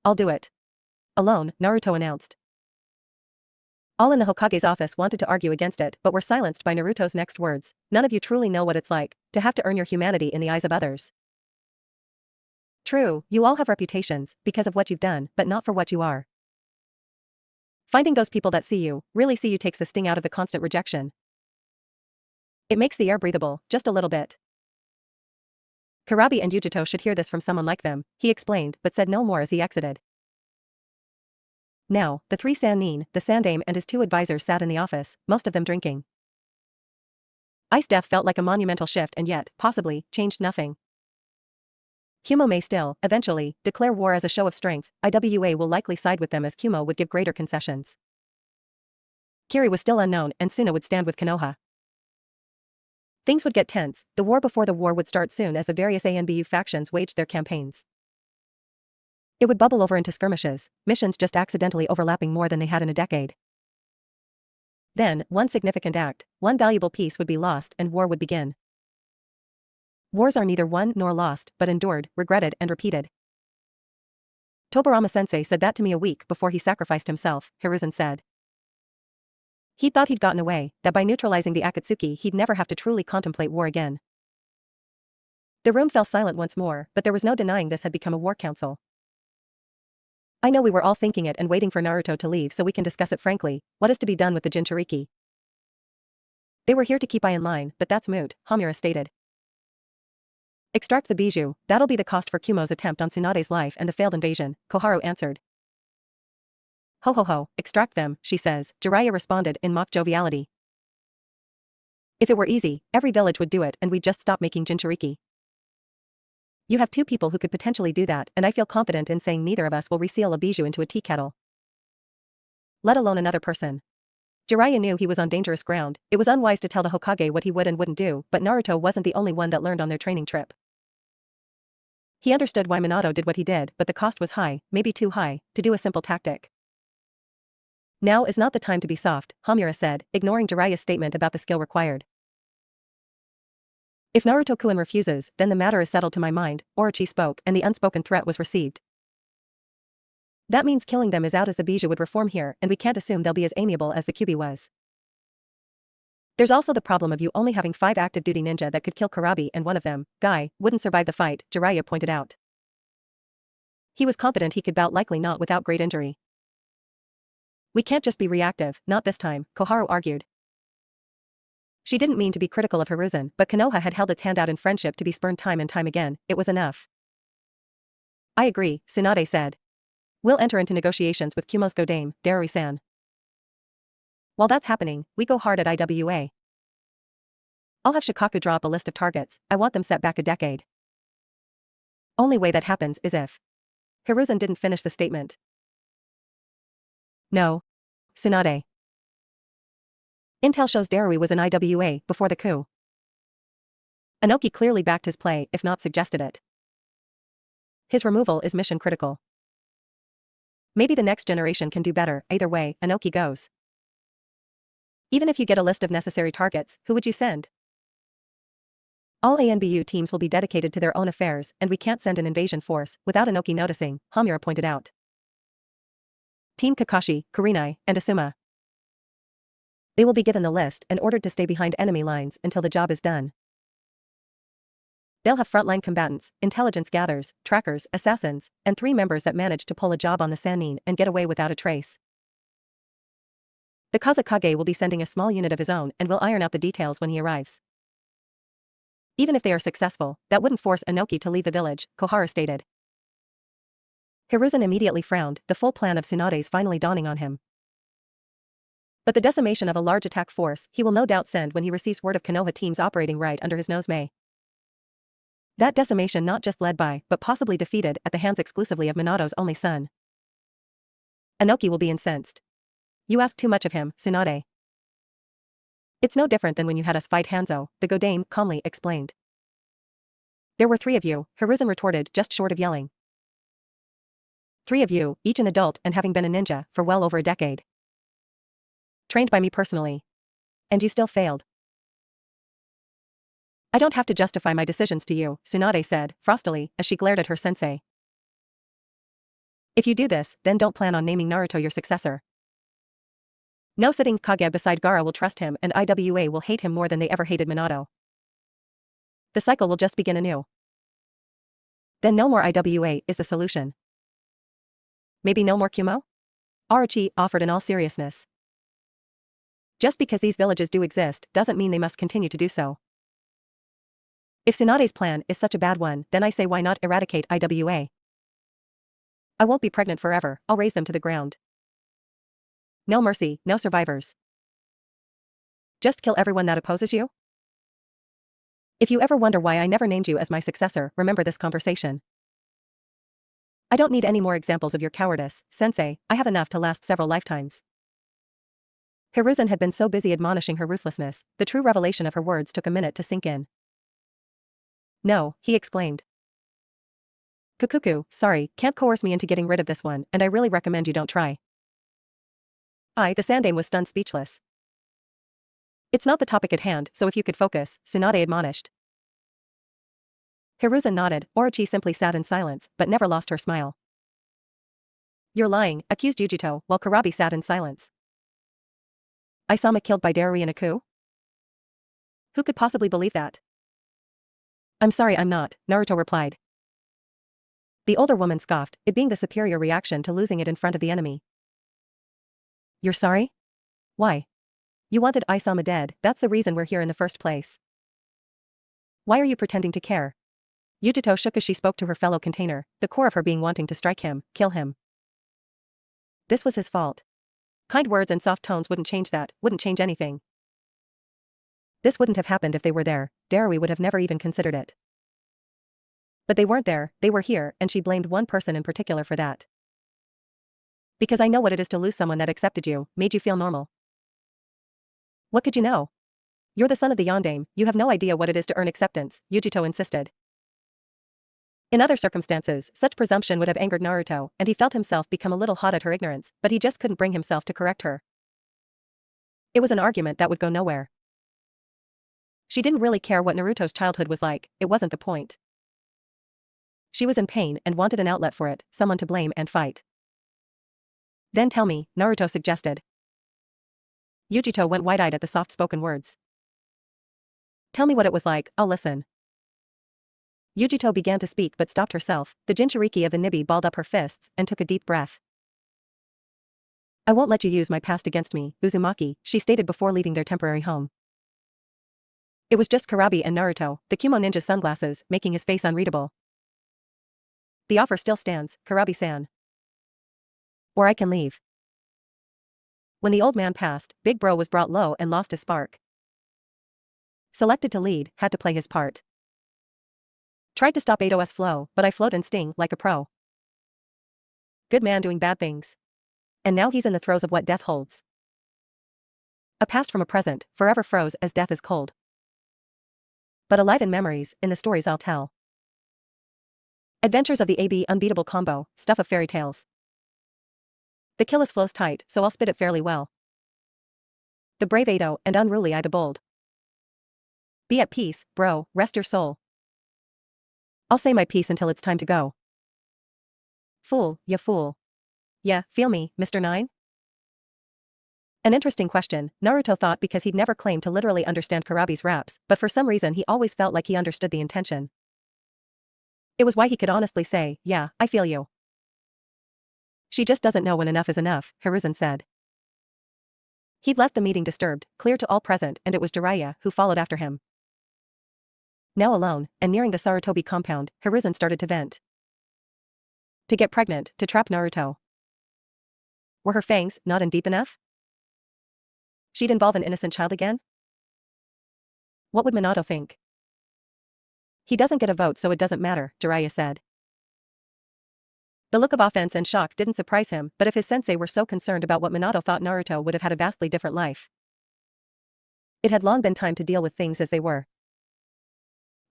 I'll do it. Alone, Naruto announced. All in the Hokage's office wanted to argue against it but were silenced by Naruto's next words. None of you truly know what it's like to have to earn your humanity in the eyes of others. True, you all have reputations because of what you've done, but not for what you are. Finding those people that see you, really see you takes the sting out of the constant rejection. It makes the air breathable, just a little bit. Karabi and Yujito should hear this from someone like them, he explained but said no more as he exited. Now, the three Sannin, the Sandaime and his two advisors sat in the office, most of them drinking. Ice Death felt like a monumental shift and yet, possibly, changed nothing. Kumo may still, eventually, declare war as a show of strength. IWA will likely side with them as Kumo would give greater concessions. Kiri was still unknown and Suna would stand with Konoha. Things would get tense. The war before the war would start soon as the various ANBU factions waged their campaigns. It would bubble over into skirmishes, missions just accidentally overlapping more than they had in a decade. Then, one significant act, one valuable piece would be lost and war would begin. Wars are neither won nor lost, but endured, regretted and repeated. Tobarama-sensei said that to me a week before he sacrificed himself, Hiruzen said. He thought he'd gotten away, that by neutralizing the Akatsuki he'd never have to truly contemplate war again. The room fell silent once more, but there was no denying this had become a war council. I know we were all thinking it and waiting for Naruto to leave so we can discuss it frankly. What is to be done with the Jinchuriki? They were here to keep I in line, but that's moot, Hamura stated. Extract the bijou, that'll be the cost for Kumo's attempt on Tsunade's life and the failed invasion, Koharu answered. Ho ho ho, extract them, she says, Jiraiya responded in mock joviality. If it were easy, every village would do it and we'd just stop making Jinchuriki. You have two people who could potentially do that and I feel confident in saying neither of us will reseal a bijou into a tea kettle. Let alone another person. Jiraiya knew he was on dangerous ground. It was unwise to tell the Hokage what he would and wouldn't do, but Naruto wasn't the only one that learned on their training trip. He understood why Minato did what he did, but the cost was high, maybe too high, to do a simple tactic. Now is not the time to be soft, Hamura said, ignoring Jiraiya's statement about the skill required. If Naruto-kun refuses, then the matter is settled to my mind, Orochi spoke and the unspoken threat was received. That means killing them is out as the bijou would reform here and we can't assume they'll be as amiable as the Kyuubi was. There's also the problem of you only having 5 active duty ninja that could kill Karabi and one of them, Guy, wouldn't survive the fight, Jiraiya pointed out. He was confident he could bout likely not without great injury. We can't just be reactive, not this time, Koharu argued. She didn't mean to be critical of Hiruzen, but Konoha had held its hand out in friendship to be spurned time and time again, it was enough. I agree, Tsunade said. We'll enter into negotiations with Kumo's Godame, Darui-san. While that's happening, we go hard at IWA. I'll have Shikaku draw up a list of targets, I want them set back a decade. Only way that happens is if. Hiruzen didn't finish the statement. No. Tsunade. Intel shows Darui was in IWA before the coup. Inoki clearly backed his play, if not suggested it. His removal is mission critical. Maybe the next generation can do better, either way, Inoki goes. Even if you get a list of necessary targets, who would you send? All ANBU teams will be dedicated to their own affairs and we can't send an invasion force without Inoki noticing, Hamura pointed out. Team Kakashi, Kurenai, and Asuma. They will be given the list and ordered to stay behind enemy lines until the job is done. They'll have frontline combatants, intelligence gatherers, trackers, assassins, and 3 members that managed to pull a job on the Sannin and get away without a trace. The Kazekage will be sending a small unit of his own and will iron out the details when he arrives. Even if they are successful, that wouldn't force Inoki to leave the village, Koharu stated. Hiruzen immediately frowned, the full plan of Tsunade's finally dawning on him. But the decimation of a large attack force he will no doubt send when he receives word of Konoha teams operating right under his nose may. That decimation not just led by, but possibly defeated at the hands exclusively of Minato's only son. Inoki will be incensed. You ask too much of him, Tsunade. It's no different than when you had us fight Hanzo, the Godame calmly explained. There were 3 of you, Hiruzen retorted just short of yelling. 3 of you, each an adult and having been a ninja for well over a decade. Trained by me personally. And you still failed. I don't have to justify my decisions to you, Tsunade said, frostily, as she glared at her sensei. If you do this, then don't plan on naming Naruto your successor. No sitting Kage beside Gaara will trust him and IWA will hate him more than they ever hated Minato. The cycle will just begin anew. Then no more IWA is the solution. Maybe no more Kumo? Orochi offered in all seriousness. Just because these villages do exist doesn't mean they must continue to do so. If Tsunade's plan is such a bad one, then I say why not eradicate IWA? I won't be pregnant forever, I'll raise them to the ground. No mercy, no survivors. Just kill everyone that opposes you? If you ever wonder why I never named you as my successor, remember this conversation. I don't need any more examples of your cowardice, sensei, I have enough to last several lifetimes. Hiruzen had been so busy admonishing her ruthlessness, the true revelation of her words took a minute to sink in. No, he exclaimed. Kukuku, sorry, can't coerce me into getting rid of this one, and I really recommend you don't try. The Sandaime was stunned speechless. It's not the topic at hand, so if you could focus, Tsunade admonished. Hiruzen nodded, Orochi simply sat in silence, but never lost her smile. You're lying, accused Yujito, while Kurabi sat in silence. Isama killed by Darui in a coup? Who could possibly believe that? I'm sorry I'm not, Naruto replied. The older woman scoffed, it being the superior reaction to losing it in front of the enemy. You're sorry? Why? You wanted Isama dead, that's the reason we're here in the first place. Why are you pretending to care? Yujito shook as she spoke to her fellow container, the core of her being wanting to strike him, kill him. This was his fault. Kind words and soft tones wouldn't change that, wouldn't change anything. This wouldn't have happened if they were there, Darui would have never even considered it. But they weren't there, they were here, and she blamed one person in particular for that. Because I know what it is to lose someone that accepted you, made you feel normal. What could you know? You're the son of the Yondaime, you have no idea what it is to earn acceptance, Yujito insisted. In other circumstances, such presumption would have angered Naruto, and he felt himself become a little hot at her ignorance, but he just couldn't bring himself to correct her. It was an argument that would go nowhere. She didn't really care what Naruto's childhood was like, it wasn't the point. She was in pain and wanted an outlet for it, someone to blame and fight. Then tell me, Naruto suggested. Yujito went wide-eyed at the soft-spoken words. Tell me what it was like, I'll listen. Yujito began to speak but stopped herself, the Jinchuriki of the Nibi balled up her fists and took a deep breath. I won't let you use my past against me, Uzumaki, she stated before leaving their temporary home. It was just Kurabi and Naruto, the Kumo ninja's sunglasses, making his face unreadable. The offer still stands, Kurabi-san. Or I can leave. When the old man passed, Big Bro was brought low and lost his spark. Selected to lead, had to play his part. Tried to stop Eido's flow, but I flowed and sting like a pro. Good man doing bad things. And now he's in the throes of what death holds. A past from a present, forever froze as death is cold. But alive in memories, in the stories I'll tell. Adventures of the AB unbeatable combo, stuff of fairy tales. The kill flows tight, so I'll spit it fairly well. The brave Eido and unruly I the bold. Be at peace, bro, rest your soul. I'll say my piece until it's time to go. Fool, ya fool. Yeah, feel me, Mr. Nine? An interesting question, Naruto thought because he'd never claimed to literally understand Kurabi's raps, but for some reason he always felt like he understood the intention. It was why he could honestly say, yeah, I feel you. She just doesn't know when enough is enough, Hiruzen said. He'd left the meeting disturbed, clear to all present, and it was Jiraiya who followed after him. Now alone, and nearing the Sarutobi compound, Hiruzen started to vent. To get pregnant, to trap Naruto. Were her fangs not in deep enough? She'd involve an innocent child again? What would Minato think? He doesn't get a vote so it doesn't matter, Jiraiya said. The look of offense and shock didn't surprise him, but if his sensei were so concerned about what Minato thought, Naruto would have had a vastly different life. It had long been time to deal with things as they were.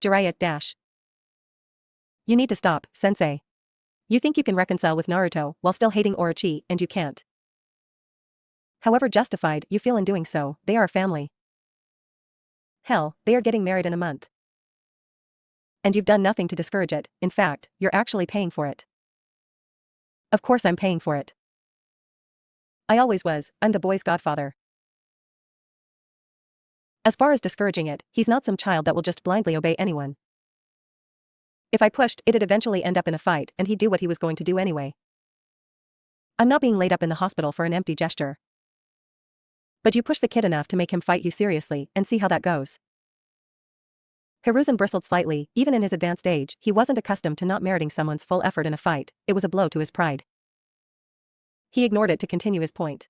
Jiraiya dash. You need to stop, sensei. You think you can reconcile with Naruto while still hating Orochi, and you can't. However justified you feel in doing so, they are a family. Hell, they are getting married in a month. And you've done nothing to discourage it, in fact, you're actually paying for it. Of course I'm paying for it. I always was, I'm the boy's godfather. As far as discouraging it, he's not some child that will just blindly obey anyone. If I pushed, it'd eventually end up in a fight and he'd do what he was going to do anyway. I'm not being laid up in the hospital for an empty gesture. But you push the kid enough to make him fight you seriously and see how that goes. Hiruzen bristled slightly. Even in his advanced age, he wasn't accustomed to not meriting someone's full effort in a fight. It was a blow to his pride. He ignored it to continue his point.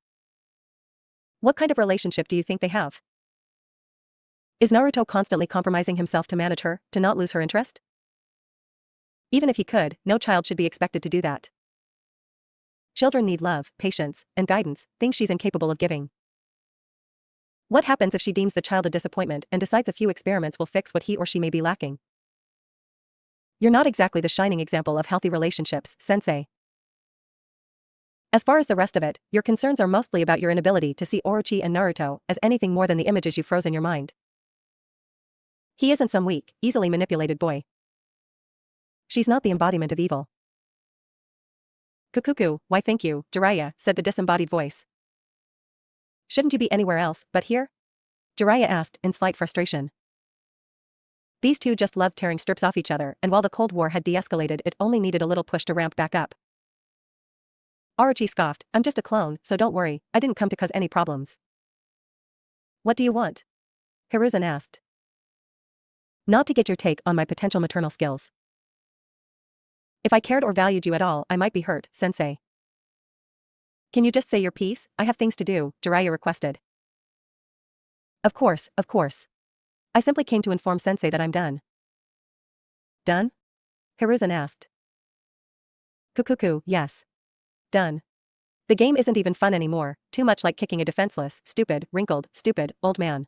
What kind of relationship do you think they have? Is Naruto constantly compromising himself to manage her, to not lose her interest? Even if he could, no child should be expected to do that. Children need love, patience, and guidance, things she's incapable of giving. What happens if she deems the child a disappointment and decides a few experiments will fix what he or she may be lacking? You're not exactly the shining example of healthy relationships, sensei. As far as the rest of it, your concerns are mostly about your inability to see Orochi and Naruto as anything more than the images you froze in your mind. He isn't some weak, easily manipulated boy. She's not the embodiment of evil. Kukuku, why thank you, Jiraiya, said the disembodied voice. Shouldn't you be anywhere else, but here? Jiraiya asked, in slight frustration. These two just loved tearing strips off each other, and while the Cold War had de-escalated, it only needed a little push to ramp back up. Orochi scoffed, I'm just a clone, so don't worry, I didn't come to cause any problems. What do you want? Hiruzen asked. Not to get your take on my potential maternal skills. If I cared or valued you at all, I might be hurt, sensei. Can you just say your piece? I have things to do, Jiraiya requested. Of course, of course. I simply came to inform sensei that I'm done. Done? Hiruzen asked. Kukuku, yes. Done. The game isn't even fun anymore, too much like kicking a defenseless, stupid, wrinkled, stupid, old man.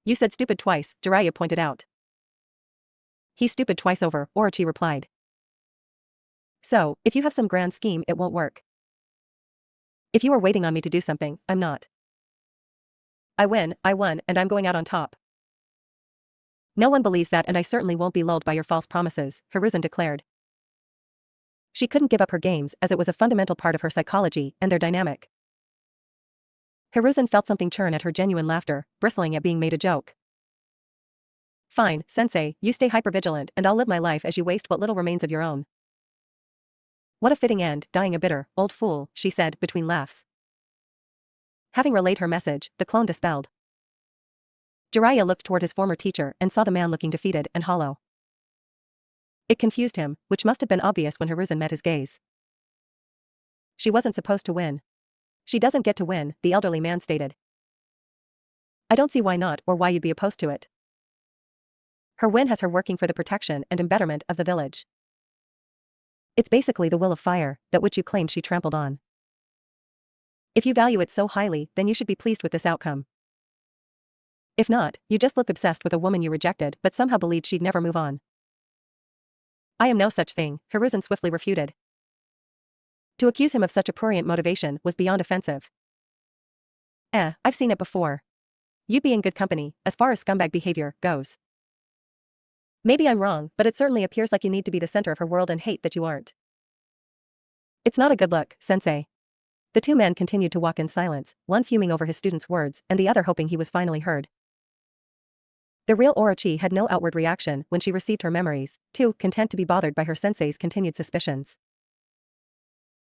You said stupid twice, Jiraiya pointed out. He's stupid twice over, Orochi replied. So, if you have some grand scheme, it won't work. If you are waiting on me to do something, I'm not. I won, and I'm going out on top. No one believes that, and I certainly won't be lulled by your false promises, Hiruzen declared. She couldn't give up her games as it was a fundamental part of her psychology and their dynamic. Hiruzen felt something churn at her genuine laughter, bristling at being made a joke. Fine, sensei, you stay hypervigilant and I'll live my life as you waste what little remains of your own. What a fitting end, dying a bitter, old fool, she said, between laughs. Having relayed her message, the clone dispelled. Jiraiya looked toward his former teacher and saw the man looking defeated and hollow. It confused him, which must have been obvious when Hiruzen met his gaze. She wasn't supposed to win. She doesn't get to win, the elderly man stated. I don't see why not or why you'd be opposed to it. Her win has her working for the protection and embetterment of the village. It's basically the will of fire, that which you claimed she trampled on. If you value it so highly, then you should be pleased with this outcome. If not, you just look obsessed with a woman you rejected but somehow believed she'd never move on. I am no such thing, Hiruzen swiftly refuted. To accuse him of such a prurient motivation was beyond offensive. I've seen it before. You'd be in good company, as far as scumbag behavior goes. Maybe I'm wrong, but it certainly appears like you need to be the center of her world and hate that you aren't. It's not a good look, sensei. The two men continued to walk in silence, one fuming over his student's words and the other hoping he was finally heard. The real Orochi had no outward reaction when she received her memories, too content to be bothered by her sensei's continued suspicions.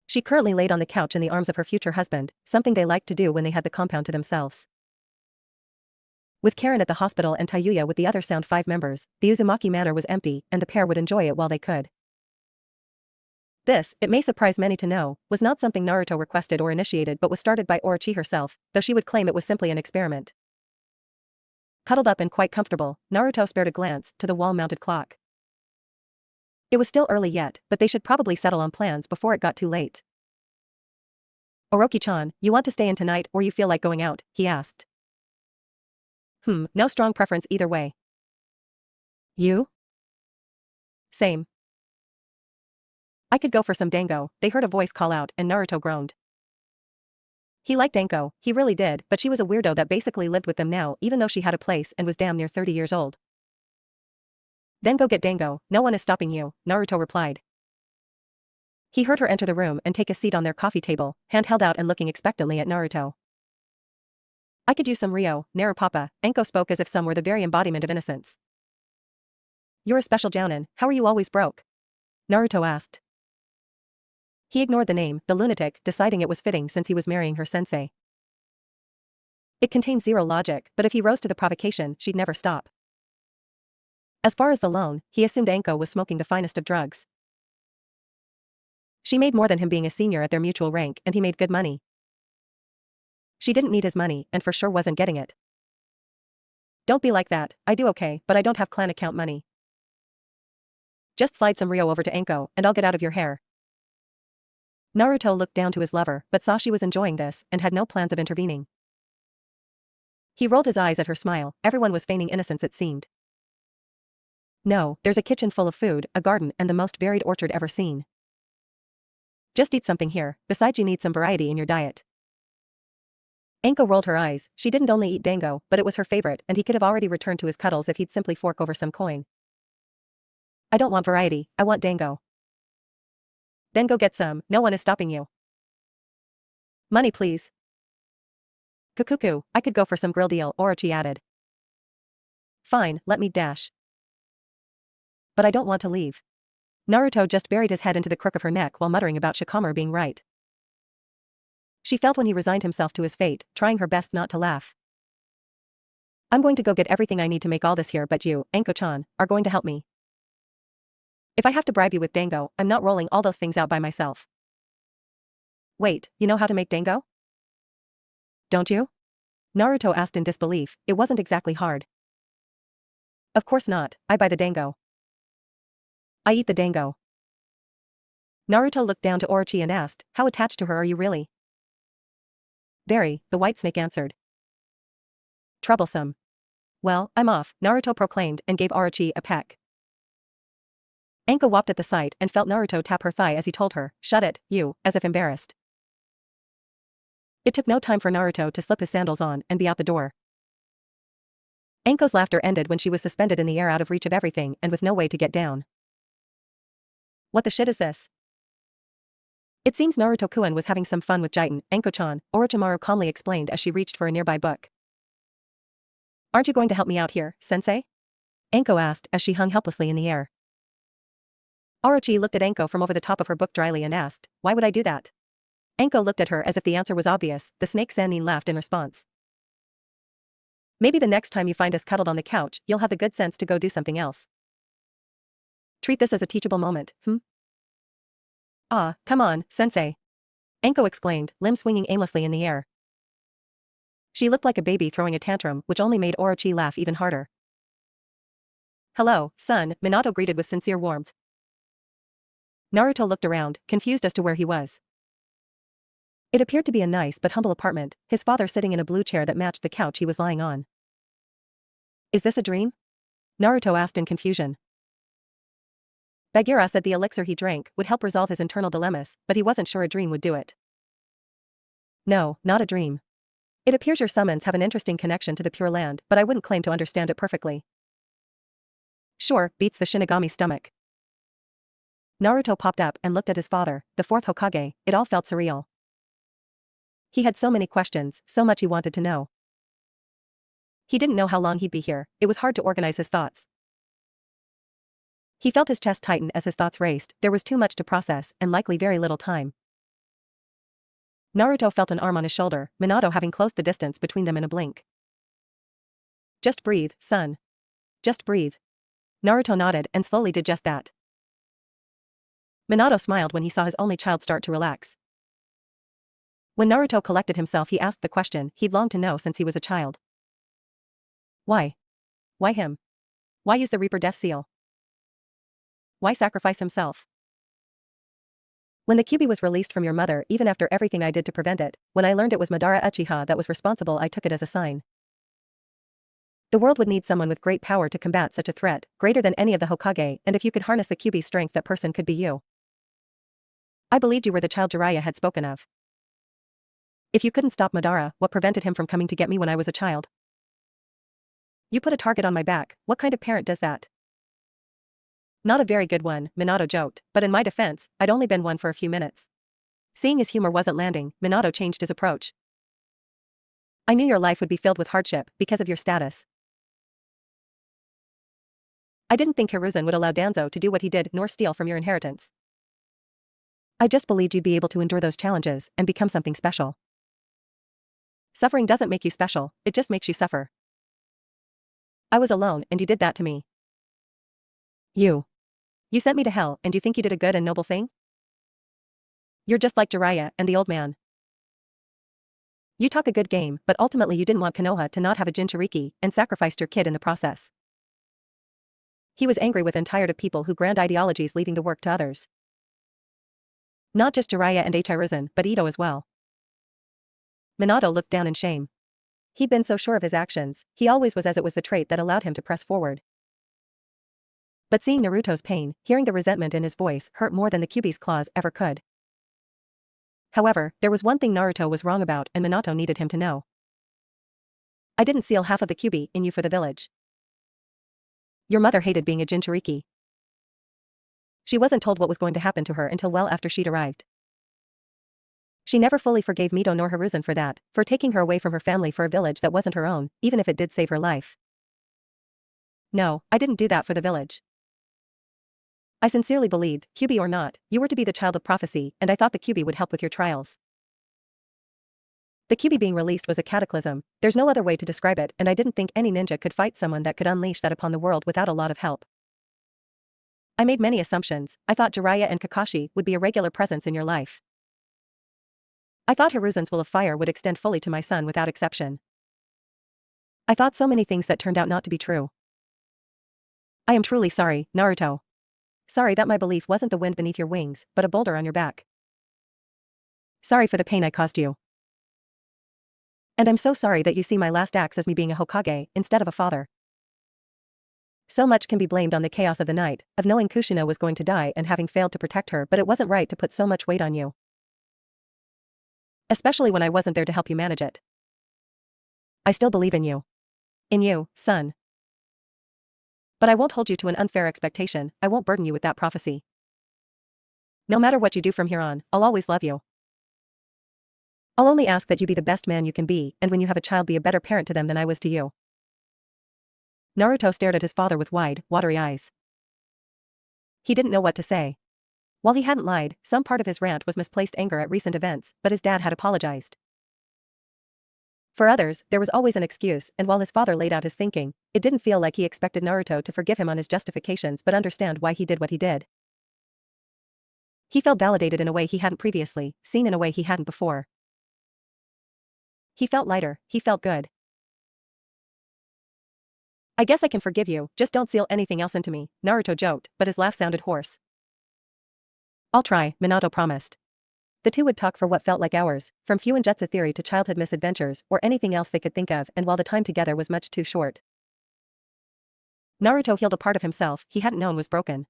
She currently laid on the couch in the arms of her future husband, something they liked to do when they had the compound to themselves. With Karen at the hospital and Tayuya with the other Sound 5 members, the Uzumaki manor was empty and the pair would enjoy it while they could. This, it may surprise many to know, was not something Naruto requested or initiated but was started by Orochi herself, though she would claim it was simply an experiment. Cuddled up and quite comfortable, Naruto spared a glance to the wall-mounted clock. It was still early yet, but they should probably settle on plans before it got too late. Orochi-chan, you want to stay in tonight or you feel like going out, he asked. No strong preference either way. You? Same. I could go for some dango, they heard a voice call out and Naruto groaned. He liked dango, he really did, but she was a weirdo that basically lived with them now even though she had a place and was damn near 30 years old. Then go get dango, no one is stopping you, Naruto replied. He heard her enter the room and take a seat on their coffee table, hand held out and looking expectantly at Naruto. I could use some Rio, Naru Papa, Enko spoke as if some were the very embodiment of innocence. You're a special jounin, how are you always broke? Naruto asked. He ignored the name, the lunatic, deciding it was fitting since he was marrying her sensei. It contained zero logic, but if he rose to the provocation, she'd never stop. As far as the loan, he assumed Enko was smoking the finest of drugs. She made more than him being a senior at their mutual rank, and he made good money. She didn't need his money, and for sure wasn't getting it. Don't be like that, I do okay, but I don't have clan account money. Just slide some Rio over to Enko, and I'll get out of your hair. Naruto looked down to his lover, but saw she was enjoying this, and had no plans of intervening. He rolled his eyes at her smile, everyone was feigning innocence it seemed. No, there's a kitchen full of food, a garden, and the most varied orchard ever seen. Just eat something here, besides you need some variety in your diet. Enko rolled her eyes, she didn't only eat dango, but it was her favorite, and he could have already returned to his cuddles if he'd simply fork over some coin. I don't want variety, I want dango. Then go get some, no one is stopping you. Money please. Kukuku, I could go for some grilled eel, Orochi added. Fine, let me dash. But I don't want to leave. Naruto just buried his head into the crook of her neck while muttering about Shikamaru being right. She felt when he resigned himself to his fate, trying her best not to laugh. I'm going to go get everything I need to make all this here, but you, Enko-chan, are going to help me. If I have to bribe you with dango, I'm not rolling all those things out by myself. Wait, you know how to make dango? Don't you? Naruto asked in disbelief, it wasn't exactly hard. Of course not, I buy the dango. I eat the dango. Naruto looked down to Orochi and asked, how attached to her are you really? Very, the white snake answered. Troublesome. Well, I'm off, Naruto proclaimed and gave Orochi a peck. Enko whopped at the sight and felt Naruto tap her thigh as he told her, shut it, you, as if embarrassed. It took no time for Naruto to slip his sandals on and be out the door. Enko's laughter ended when she was suspended in the air out of reach of everything and with no way to get down. What the shit is this? It seems Naruto-kun was having some fun with Jitan, Enko-chan, Orochimaru calmly explained as she reached for a nearby book. Aren't you going to help me out here, sensei? Enko asked as she hung helplessly in the air. Orochi looked at Enko from over the top of her book dryly and asked, why would I do that? Enko looked at her as if the answer was obvious, the snake Sannin laughed in response. Maybe the next time you find us cuddled on the couch, you'll have the good sense to go do something else. Treat this as a teachable moment, Ah, come on, sensei. Enko exclaimed, limbs swinging aimlessly in the air. She looked like a baby throwing a tantrum, which only made Orochi laugh even harder. Hello, son, Minato greeted with sincere warmth. Naruto looked around, confused as to where he was. It appeared to be a nice but humble apartment, his father sitting in a blue chair that matched the couch he was lying on. Is this a dream? Naruto asked in confusion. Bagheera said the elixir he drank would help resolve his internal dilemmas, but he wasn't sure a dream would do it. No, not a dream. It appears your summons have an interesting connection to the Pure Land, but I wouldn't claim to understand it perfectly. Sure, beats the Shinigami stomach. Naruto popped up and looked at his father, the fourth Hokage, it all felt surreal. He had so many questions, so much he wanted to know. He didn't know how long he'd be here, it was hard to organize his thoughts. He felt his chest tighten as his thoughts raced, there was too much to process, and likely very little time. Naruto felt an arm on his shoulder, Minato having closed the distance between them in a blink. Just breathe, son. Just breathe. Naruto nodded and slowly did just that. Minato smiled when he saw his only child start to relax. When Naruto collected himself he asked the question he'd longed to know since he was a child. Why? Why him? Why use the Reaper Death Seal? Why sacrifice himself? When the Kyuubi was released from your mother, even after everything I did to prevent it, when I learned it was Madara Uchiha that was responsible, I took it as a sign. The world would need someone with great power to combat such a threat, greater than any of the Hokage, and if you could harness the Kyuubi's strength, that person could be you. I believed you were the child Jiraiya had spoken of. If you couldn't stop Madara, what prevented him from coming to get me when I was a child? You put a target on my back, what kind of parent does that? Not a very good one, Minato joked, but in my defense, I'd only been one for a few minutes. Seeing his humor wasn't landing, Minato changed his approach. I knew your life would be filled with hardship because of your status. I didn't think Hiruzen would allow Danzo to do what he did nor steal from your inheritance. I just believed you'd be able to endure those challenges and become something special. Suffering doesn't make you special, it just makes you suffer. I was alone and you did that to me. You sent me to hell and you think you did a good and noble thing? You're just like Jiraiya and the old man. You talk a good game, but ultimately you didn't want Konoha to not have a Jinchuriki and sacrificed your kid in the process. He was angry with and tired of people who grand ideologies leaving the work to others. Not just Jiraiya and Hiruzen, but Ito as well. Minato looked down in shame. He'd been so sure of his actions, he always was, as it was the trait that allowed him to press forward. But seeing Naruto's pain, hearing the resentment in his voice hurt more than the Kyuubi's claws ever could. However, there was one thing Naruto was wrong about and Minato needed him to know. I didn't seal half of the Kyuubi in you for the village. Your mother hated being a Jinchuriki. She wasn't told what was going to happen to her until well after she'd arrived. She never fully forgave Mito nor Hiruzen for that, for taking her away from her family for a village that wasn't her own, even if it did save her life. No, I didn't do that for the village. I sincerely believed, Kyuubi or not, you were to be the child of prophecy, and I thought the Kyuubi would help with your trials. The Kyuubi being released was a cataclysm, there's no other way to describe it, and I didn't think any ninja could fight someone that could unleash that upon the world without a lot of help. I made many assumptions. I thought Jiraiya and Kakashi would be a regular presence in your life. I thought Hiruzen's will of fire would extend fully to my son without exception. I thought so many things that turned out not to be true. I am truly sorry, Naruto. Sorry that my belief wasn't the wind beneath your wings, but a boulder on your back. Sorry for the pain I caused you. And I'm so sorry that you see my last acts as me being a Hokage instead of a father. So much can be blamed on the chaos of the night, of knowing Kushina was going to die and having failed to protect her, but it wasn't right to put so much weight on you. Especially when I wasn't there to help you manage it. I still believe in you. In you, son. But I won't hold you to an unfair expectation, I won't burden you with that prophecy. No matter what you do from here on, I'll always love you. I'll only ask that you be the best man you can be, and when you have a child be a better parent to them than I was to you. Naruto stared at his father with wide, watery eyes. He didn't know what to say. While he hadn't lied, some part of his rant was misplaced anger at recent events, but his dad had apologized. For others, there was always an excuse, and while his father laid out his thinking, it didn't feel like he expected Naruto to forgive him on his justifications but understand why he did what he did. He felt validated in a way he hadn't previously, seen in a way he hadn't before. He felt lighter, he felt good. I guess I can forgive you, just don't seal anything else into me, Naruto joked, but his laugh sounded hoarse. I'll try, Minato promised. The two would talk for what felt like hours, from Fuinjutsu theory to childhood misadventures or anything else they could think of, and while the time together was much too short. Naruto healed a part of himself he hadn't known was broken.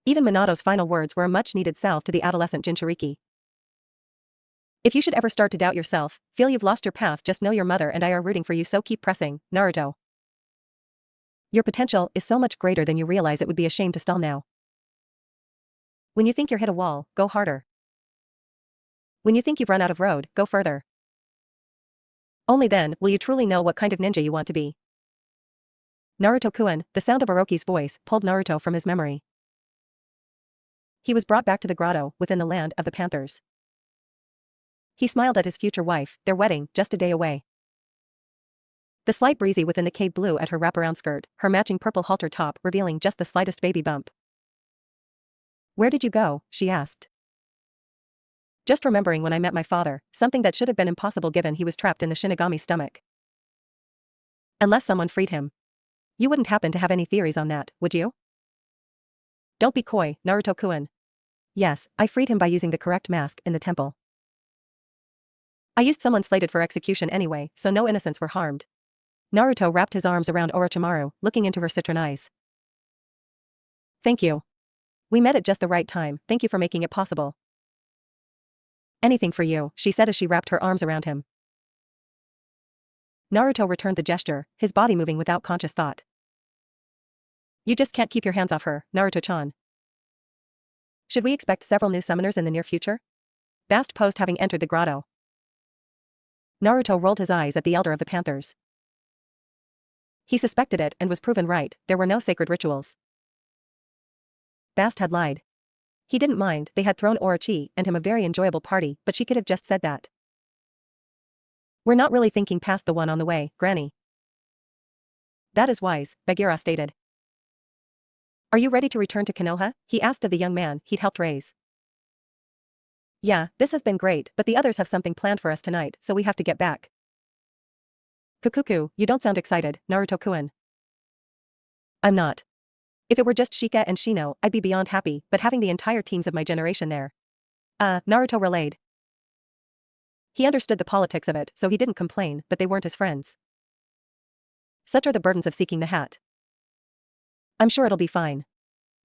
Even Minato's final words were a much-needed salve to the adolescent Jinchuriki. If you should ever start to doubt yourself, feel you've lost your path, just know your mother and I are rooting for you, so keep pressing, Naruto. Your potential is so much greater than you realize. It would be a shame to stall now. When you think you're hit a wall, go harder. When you think you've run out of road, go further. Only then will you truly know what kind of ninja you want to be. Naruto-kun, the sound of Orochi's voice, pulled Naruto from his memory. He was brought back to the grotto, within the land of the Panthers. He smiled at his future wife, their wedding, just a day away. The slight breezy within the cave blew at her wraparound skirt, her matching purple halter top revealing just the slightest baby bump. Where did you go? She asked. Just remembering when I met my father, something that should have been impossible given he was trapped in the Shinigami's stomach. Unless someone freed him. You wouldn't happen to have any theories on that, would you? Don't be coy, Naruto-kun. Yes, I freed him by using the correct mask in the temple. I used someone slated for execution anyway, so no innocents were harmed. Naruto wrapped his arms around Orochimaru, looking into her citron eyes. Thank you. We met at just the right time, thank you for making it possible. Anything for you, she said as she wrapped her arms around him. Naruto returned the gesture, his body moving without conscious thought. You just can't keep your hands off her, Naruto-chan. Should we expect several new summoners in the near future? Bast posed having entered the grotto. Naruto rolled his eyes at the elder of the Panthers. He suspected it and was proven right, there were no sacred rituals. Bast had lied. He didn't mind, they had thrown Orochi and him a very enjoyable party, but she could have just said that. We're not really thinking past the one on the way, Granny. That is wise, Bagheera stated. Are you ready to return to Konoha? He asked of the young man he'd helped raise. Yeah, this has been great, but the others have something planned for us tonight, so we have to get back. Kukuku, you don't sound excited, Naruto-kun. I'm not. If it were just Shika and Shino, I'd be beyond happy, but having the entire teams of my generation there. Naruto relayed. He understood the politics of it, so he didn't complain, but they weren't his friends. Such are the burdens of seeking the hat. I'm sure it'll be fine.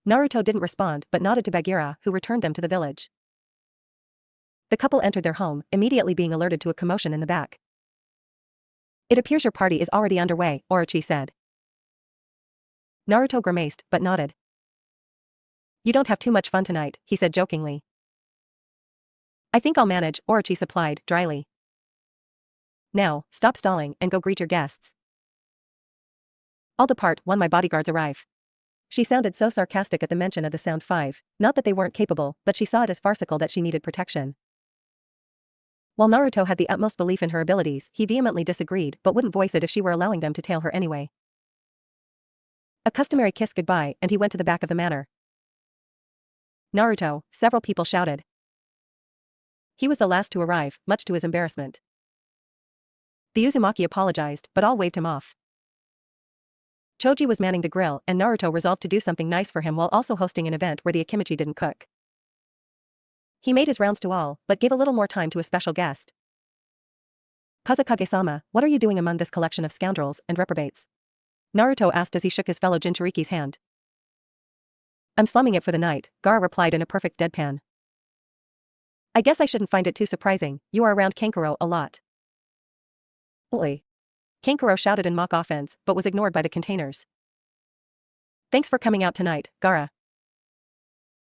Naruto didn't respond but nodded to Bagheera, who returned them to the village. The couple entered their home, immediately being alerted to a commotion in the back. It appears your party is already underway, Orochi said. Naruto grimaced, but nodded. You don't have too much fun tonight, he said jokingly. I think I'll manage, Orochi supplied, dryly. Now, stop stalling and go greet your guests. I'll depart when my bodyguards arrive. She sounded so sarcastic at the mention of the sound 5, not that they weren't capable, but she saw it as farcical that she needed protection. While Naruto had the utmost belief in her abilities, he vehemently disagreed but wouldn't voice it if she were allowing them to tail her anyway. A customary kiss goodbye and he went to the back of the manor. Naruto, several people shouted. He was the last to arrive, much to his embarrassment. The Uzumaki apologized, but all waved him off. Choji was manning the grill and Naruto resolved to do something nice for him while also hosting an event where the Akimichi didn't cook. He made his rounds to all, but gave a little more time to a special guest. Kazekage-sama, what are you doing among this collection of scoundrels and reprobates? Naruto asked as he shook his fellow Jinchuriki's hand. I'm slumming it for the night, Gaara replied in a perfect deadpan. I guess I shouldn't find it too surprising, you are around Kankuro a lot. Oi. Kankuro shouted in mock offense, but was ignored by the containers. Thanks for coming out tonight, Gaara.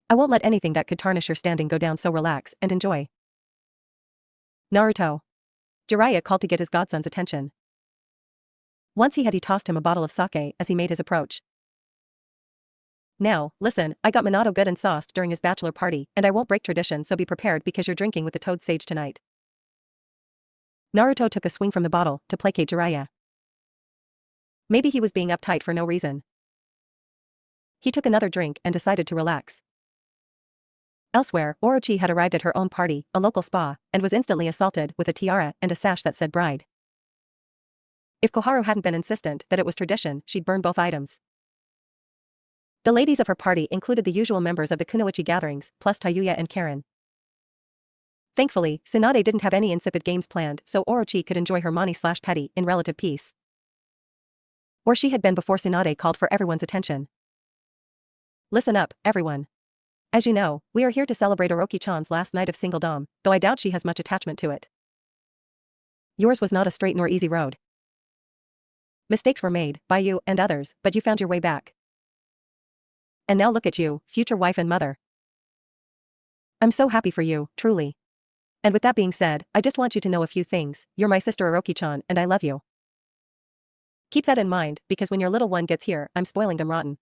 I won't let anything that could tarnish your standing go down, so relax and enjoy. Naruto. Jiraiya called to get his godson's attention. Once he tossed him a bottle of sake as he made his approach. Now, listen, I got Minato good and sauced during his bachelor party, and I won't break tradition, so be prepared because you're drinking with the Toad Sage tonight. Naruto took a swing from the bottle to placate Jiraiya. Maybe he was being uptight for no reason. He took another drink and decided to relax. Elsewhere, Orochi had arrived at her own party, a local spa, and was instantly assaulted with a tiara and a sash that said bride. If Koharu hadn't been insistent that it was tradition, she'd burn both items. The ladies of her party included the usual members of the Kunoichi gatherings, plus Tayuya and Karen. Thankfully, Tsunade didn't have any insipid games planned, so Orochi could enjoy her mani/petty in relative peace. Or she had been before Tsunade called for everyone's attention. Listen up, everyone. As you know, we are here to celebrate Orochi-chan's last night of singledom, though I doubt she has much attachment to it. Yours was not a straight nor easy road. Mistakes were made, by you and others, but you found your way back. And now look at you, future wife and mother. I'm so happy for you, truly. And with that being said, I just want you to know a few things, you're my sister Orochi-chan and I love you. Keep that in mind, because when your little one gets here, I'm spoiling them rotten.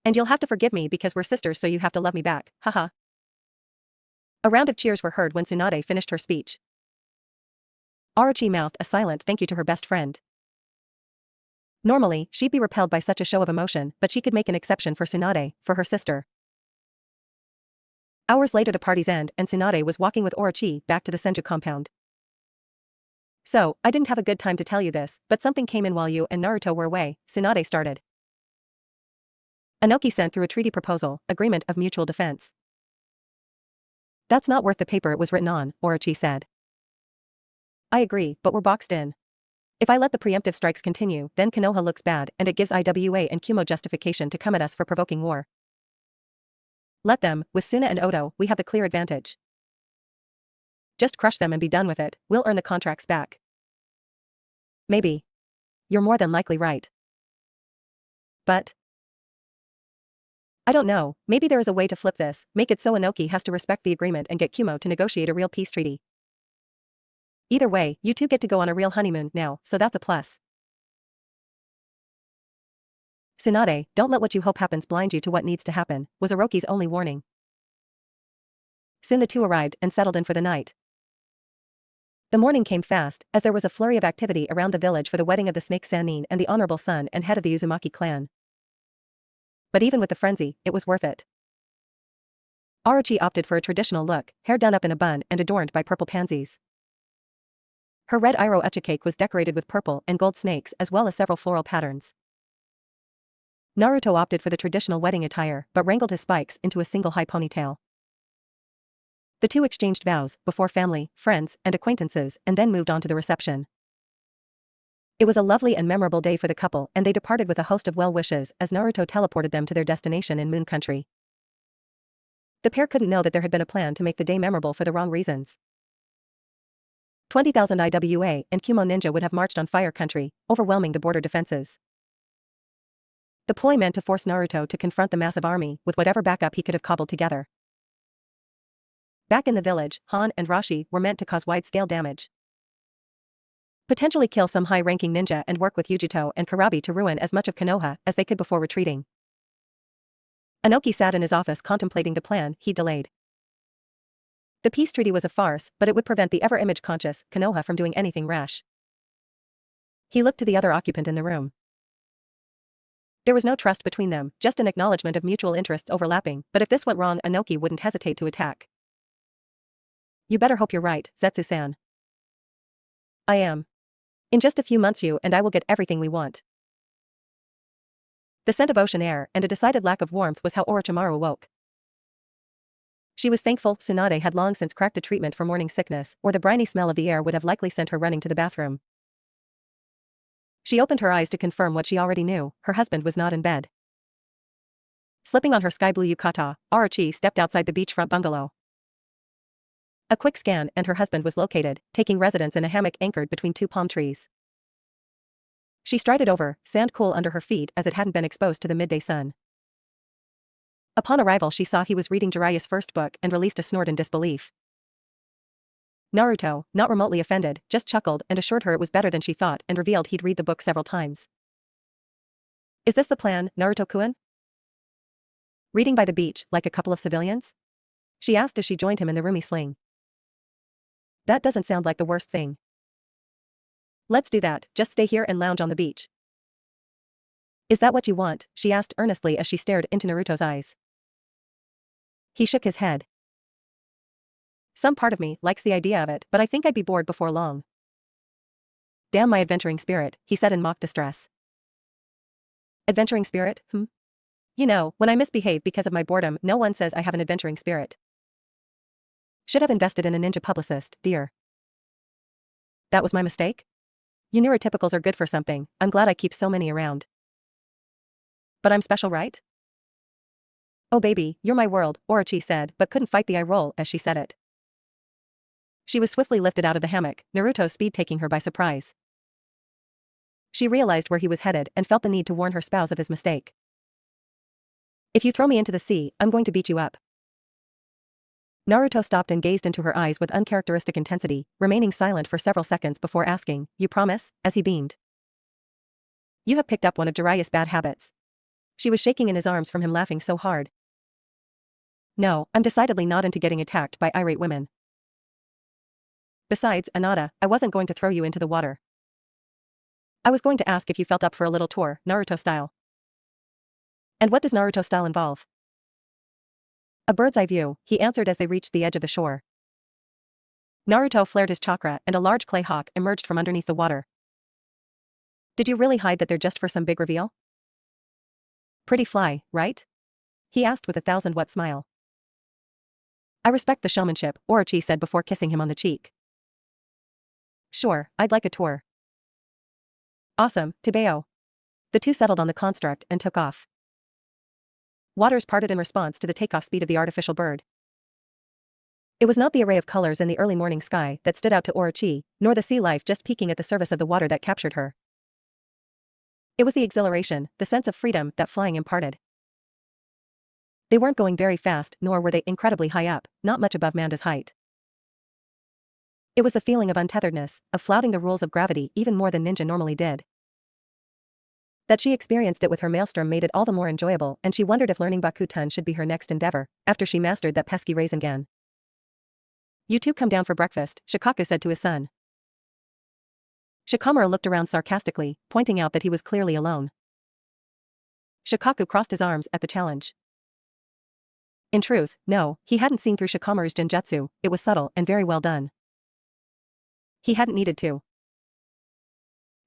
And you'll have to forgive me because we're sisters, so you have to love me back, haha. A round of cheers were heard when Tsunade finished her speech. Orochi mouthed a silent thank you to her best friend. Normally, she'd be repelled by such a show of emotion, but she could make an exception for Tsunade, for her sister. Hours later the party's end and Tsunade was walking with Orochi back to the Senju compound. So, I didn't have a good time to tell you this, but something came in while you and Naruto were away, Tsunade started. Inoki sent through a treaty proposal, agreement of mutual defense. That's not worth the paper it was written on, Orochi said. I agree, but we're boxed in. If I let the preemptive strikes continue, then Konoha looks bad and it gives IWA and Kumo justification to come at us for provoking war. Let them, with Suna and Oto, we have the clear advantage. Just crush them and be done with it, we'll earn the contracts back. Maybe. You're more than likely right. But I don't know, maybe there is a way to flip this, make it so Inoki has to respect the agreement and get Kumo to negotiate a real peace treaty. Either way, you two get to go on a real honeymoon now, so that's a plus. Tsunade, don't let what you hope happens blind you to what needs to happen, was Orochi's only warning. Soon the two arrived and settled in for the night. The morning came fast, as there was a flurry of activity around the village for the wedding of the Snake Sannin and the honorable son and head of the Uzumaki clan. But even with the frenzy, it was worth it. Orochi opted for a traditional look, hair done up in a bun and adorned by purple pansies. Her red Iroh Ucha cake was decorated with purple and gold snakes as well as several floral patterns. Naruto opted for the traditional wedding attire but wrangled his spikes into a single high ponytail. The two exchanged vows before family, friends, and acquaintances and then moved on to the reception. It was a lovely and memorable day for the couple and they departed with a host of well wishes as Naruto teleported them to their destination in Moon Country. The pair couldn't know that there had been a plan to make the day memorable for the wrong reasons. 20,000 IWA and Kumo ninja would have marched on Fire Country, overwhelming the border defenses. The ploy meant to force Naruto to confront the massive army with whatever backup he could have cobbled together. Back in the village, Han and Rashi were meant to cause wide-scale damage. Potentially kill some high-ranking ninja and work with Yujito and Karabi to ruin as much of Konoha as they could before retreating. Inoki sat in his office contemplating the plan he delayed. The peace treaty was a farce, but it would prevent the ever-image-conscious Konoha from doing anything rash. He looked to the other occupant in the room. There was no trust between them, just an acknowledgement of mutual interests overlapping, but if this went wrong Inoki wouldn't hesitate to attack. You better hope you're right, Zetsu-san. I am. In just a few months you and I will get everything we want. The scent of ocean air and a decided lack of warmth was how Orochimaru awoke. She was thankful Tsunade had long since cracked a treatment for morning sickness, or the briny smell of the air would have likely sent her running to the bathroom. She opened her eyes to confirm what she already knew, her husband was not in bed. Slipping on her sky blue yukata, Orochi stepped outside the beachfront bungalow. A quick scan and her husband was located, taking residence in a hammock anchored between two palm trees. She strided over, sand cool under her feet as it hadn't been exposed to the midday sun. Upon arrival she saw he was reading Jiraiya's first book and released a snort in disbelief. Naruto, not remotely offended, just chuckled and assured her it was better than she thought and revealed he'd read the book several times. Is this the plan, Naruto-kun? Reading by the beach, like a couple of civilians? She asked as she joined him in the roomy sling. That doesn't sound like the worst thing. Let's do that, just stay here and lounge on the beach. Is that what you want? She asked earnestly as she stared into Naruto's eyes. He shook his head. Some part of me likes the idea of it, but I think I'd be bored before long. Damn my adventuring spirit, he said in mock distress. Adventuring spirit, You know, when I misbehave because of my boredom, no one says I have an adventuring spirit. Should have invested in a ninja publicist, dear. That was my mistake? You neurotypicals are good for something, I'm glad I keep so many around. But I'm special, right? Oh baby, you're my world, Orochi said, but couldn't fight the eye roll as she said it. She was swiftly lifted out of the hammock, Naruto's speed taking her by surprise. She realized where he was headed and felt the need to warn her spouse of his mistake. If you throw me into the sea, I'm going to beat you up. Naruto stopped and gazed into her eyes with uncharacteristic intensity, remaining silent for several seconds before asking, "You promise?" as he beamed. You have picked up one of Jiraiya's bad habits. She was shaking in his arms from him laughing so hard. No, I'm decidedly not into getting attacked by irate women. Besides, Anata, I wasn't going to throw you into the water. I was going to ask if you felt up for a little tour, Naruto style. And what does Naruto style involve? A bird's eye view, he answered as they reached the edge of the shore. Naruto flared his chakra and a large clay hawk emerged from underneath the water. Did you really hide that there just for some big reveal? Pretty fly, right? He asked with a 1,000-watt smile. I respect the showmanship, Orochi said before kissing him on the cheek. Sure, I'd like a tour. Awesome, Tebeo. The two settled on the construct and took off. Waters parted in response to the takeoff speed of the artificial bird. It was not the array of colors in the early morning sky that stood out to Orochi, nor the sea life just peeking at the surface of the water that captured her. It was the exhilaration, the sense of freedom that flying imparted. They weren't going very fast, nor were they incredibly high up, not much above Manda's height. It was the feeling of untetheredness, of flouting the rules of gravity even more than Ninja normally did. That she experienced it with her maelstrom made it all the more enjoyable, and she wondered if learning Bakuten should be her next endeavor, after she mastered that pesky Rasengan. You two come down for breakfast, Shikaku said to his son. Shikamaru looked around sarcastically, pointing out that he was clearly alone. Shikaku crossed his arms at the challenge. In truth, no, he hadn't seen through Shikamaru's genjutsu, it was subtle and very well done. He hadn't needed to.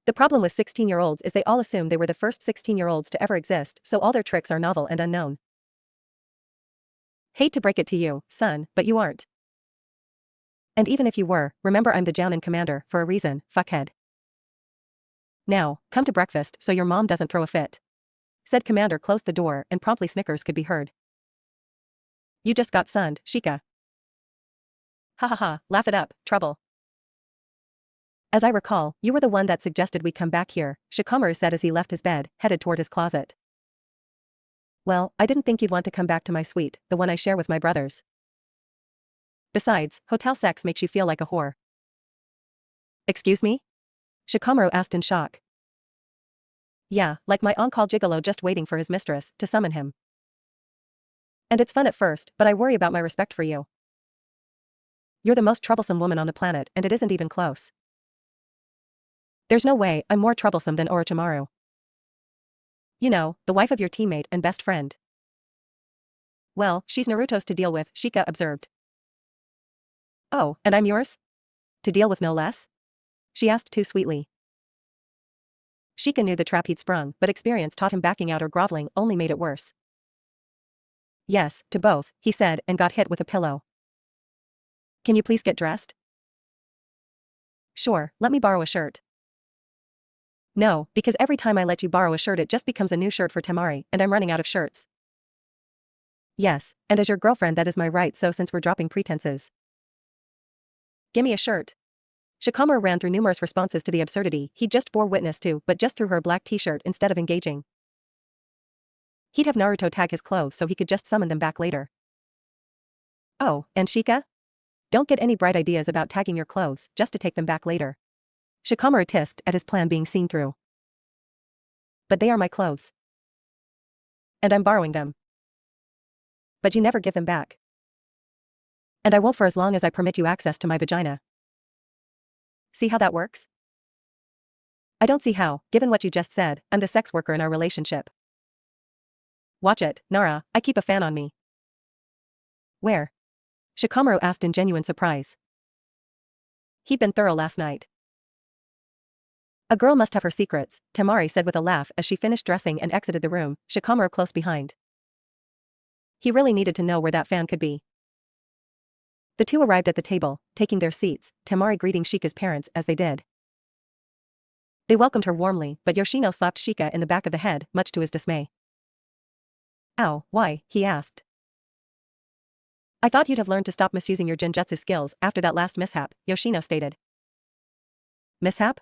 The problem with 16-year-olds is they all assume they were the first 16-year-olds to ever exist, so all their tricks are novel and unknown. Hate to break it to you, son, but you aren't. And even if you were, remember I'm the Jounin commander, for a reason, fuckhead. Now, come to breakfast so your mom doesn't throw a fit. Said commander closed the door and promptly snickers could be heard. You just got sunned, Shika. Ha ha ha, laugh it up, trouble. As I recall, you were the one that suggested we come back here, Shikamaru said as he left his bed, headed toward his closet. Well, I didn't think you'd want to come back to my suite, the one I share with my brothers. Besides, hotel sex makes you feel like a whore. Excuse me? Shikamaru asked in shock. Yeah, like my on-call gigolo just waiting for his mistress to summon him. And it's fun at first, but I worry about my respect for you. You're the most troublesome woman on the planet, and it isn't even close. There's no way I'm more troublesome than Orochimaru. You know, the wife of your teammate and best friend. Well, she's Naruto's to deal with, Shika observed. Oh, and I'm yours? To deal with no less? She asked too sweetly. Shika knew the trap he'd sprung, but experience taught him backing out or groveling only made it worse. Yes, to both, he said and got hit with a pillow. Can you please get dressed? Sure, let me borrow a shirt. No, because every time I let you borrow a shirt it just becomes a new shirt for Temari, and I'm running out of shirts. Yes, and as your girlfriend that is my right, so since we're dropping pretenses. Gimme a shirt. Shikamaru ran through numerous responses to the absurdity he just bore witness to but just threw her a black t-shirt instead of engaging. He'd have Naruto tag his clothes so he could just summon them back later. Oh, and Shika? Don't get any bright ideas about tagging your clothes just to take them back later. Shikamaru tisked at his plan being seen through. But they are my clothes. And I'm borrowing them. But you never give them back. And I won't for as long as I permit you access to my vagina. See how that works? I don't see how, given what you just said, I'm the sex worker in our relationship. Watch it, Nara, I keep a fan on me. Where? Shikamaru asked in genuine surprise. He'd been thorough last night. A girl must have her secrets, Temari said with a laugh as she finished dressing and exited the room, Shikamaru close behind. He really needed to know where that fan could be. The two arrived at the table, taking their seats, Temari greeting Shika's parents as they did. They welcomed her warmly, but Yoshino slapped Shika in the back of the head, much to his dismay. Ow, why? He asked. I thought you'd have learned to stop misusing your genjutsu skills after that last mishap, Yoshino stated. Mishap?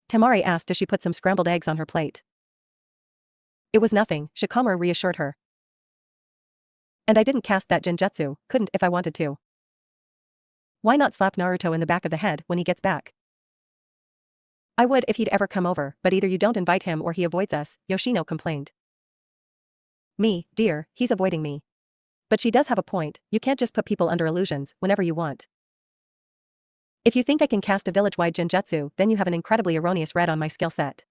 Temari asked as she put some scrambled eggs on her plate. It was nothing, Shikamaru reassured her. And I didn't cast that genjutsu, couldn't if I wanted to. Why not slap Naruto in the back of the head when he gets back? I would if he'd ever come over, but either you don't invite him or he avoids us, Yoshino complained. Me, dear, he's avoiding me. But she does have a point, you can't just put people under illusions whenever you want. If you think I can cast a village-wide genjutsu, then you have an incredibly erroneous read on my skill set.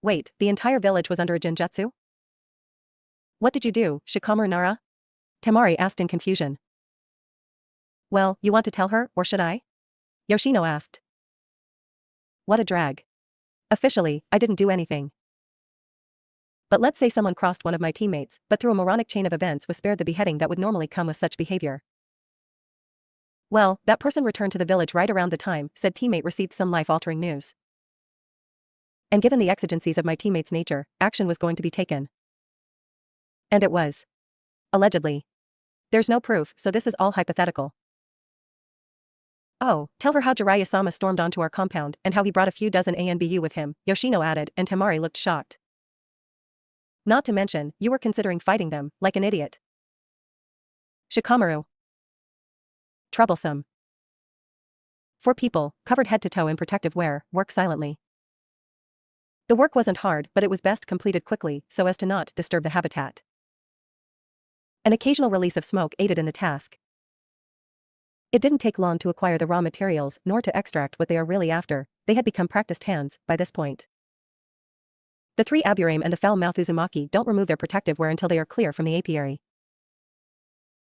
Wait, the entire village was under a genjutsu? What did you do, Shikamaru Nara? Temari asked in confusion. Well, you want to tell her, or should I? Yoshino asked. What a drag. Officially, I didn't do anything. But let's say someone crossed one of my teammates, but through a moronic chain of events was spared the beheading that would normally come with such behavior. Well, that person returned to the village right around the time said teammate received some life-altering news. And given the exigencies of my teammate's nature, action was going to be taken. And it was. Allegedly. There's no proof, so this is all hypothetical. Oh, tell her how Jiraiya-sama stormed onto our compound and how he brought a few dozen ANBU with him, Yoshino added, and Temari looked shocked. Not to mention, you were considering fighting them, like an idiot. Shikamaru. Troublesome. 4 people, covered head to toe in protective wear, work silently. The work wasn't hard, but it was best completed quickly so as to not disturb the habitat. An occasional release of smoke aided in the task. It didn't take long to acquire the raw materials nor to extract what they are really after. They had become practiced hands by this point. The 3 Aburame and the foul-mouthed Uzumaki don't remove their protective wear until they are clear from the apiary.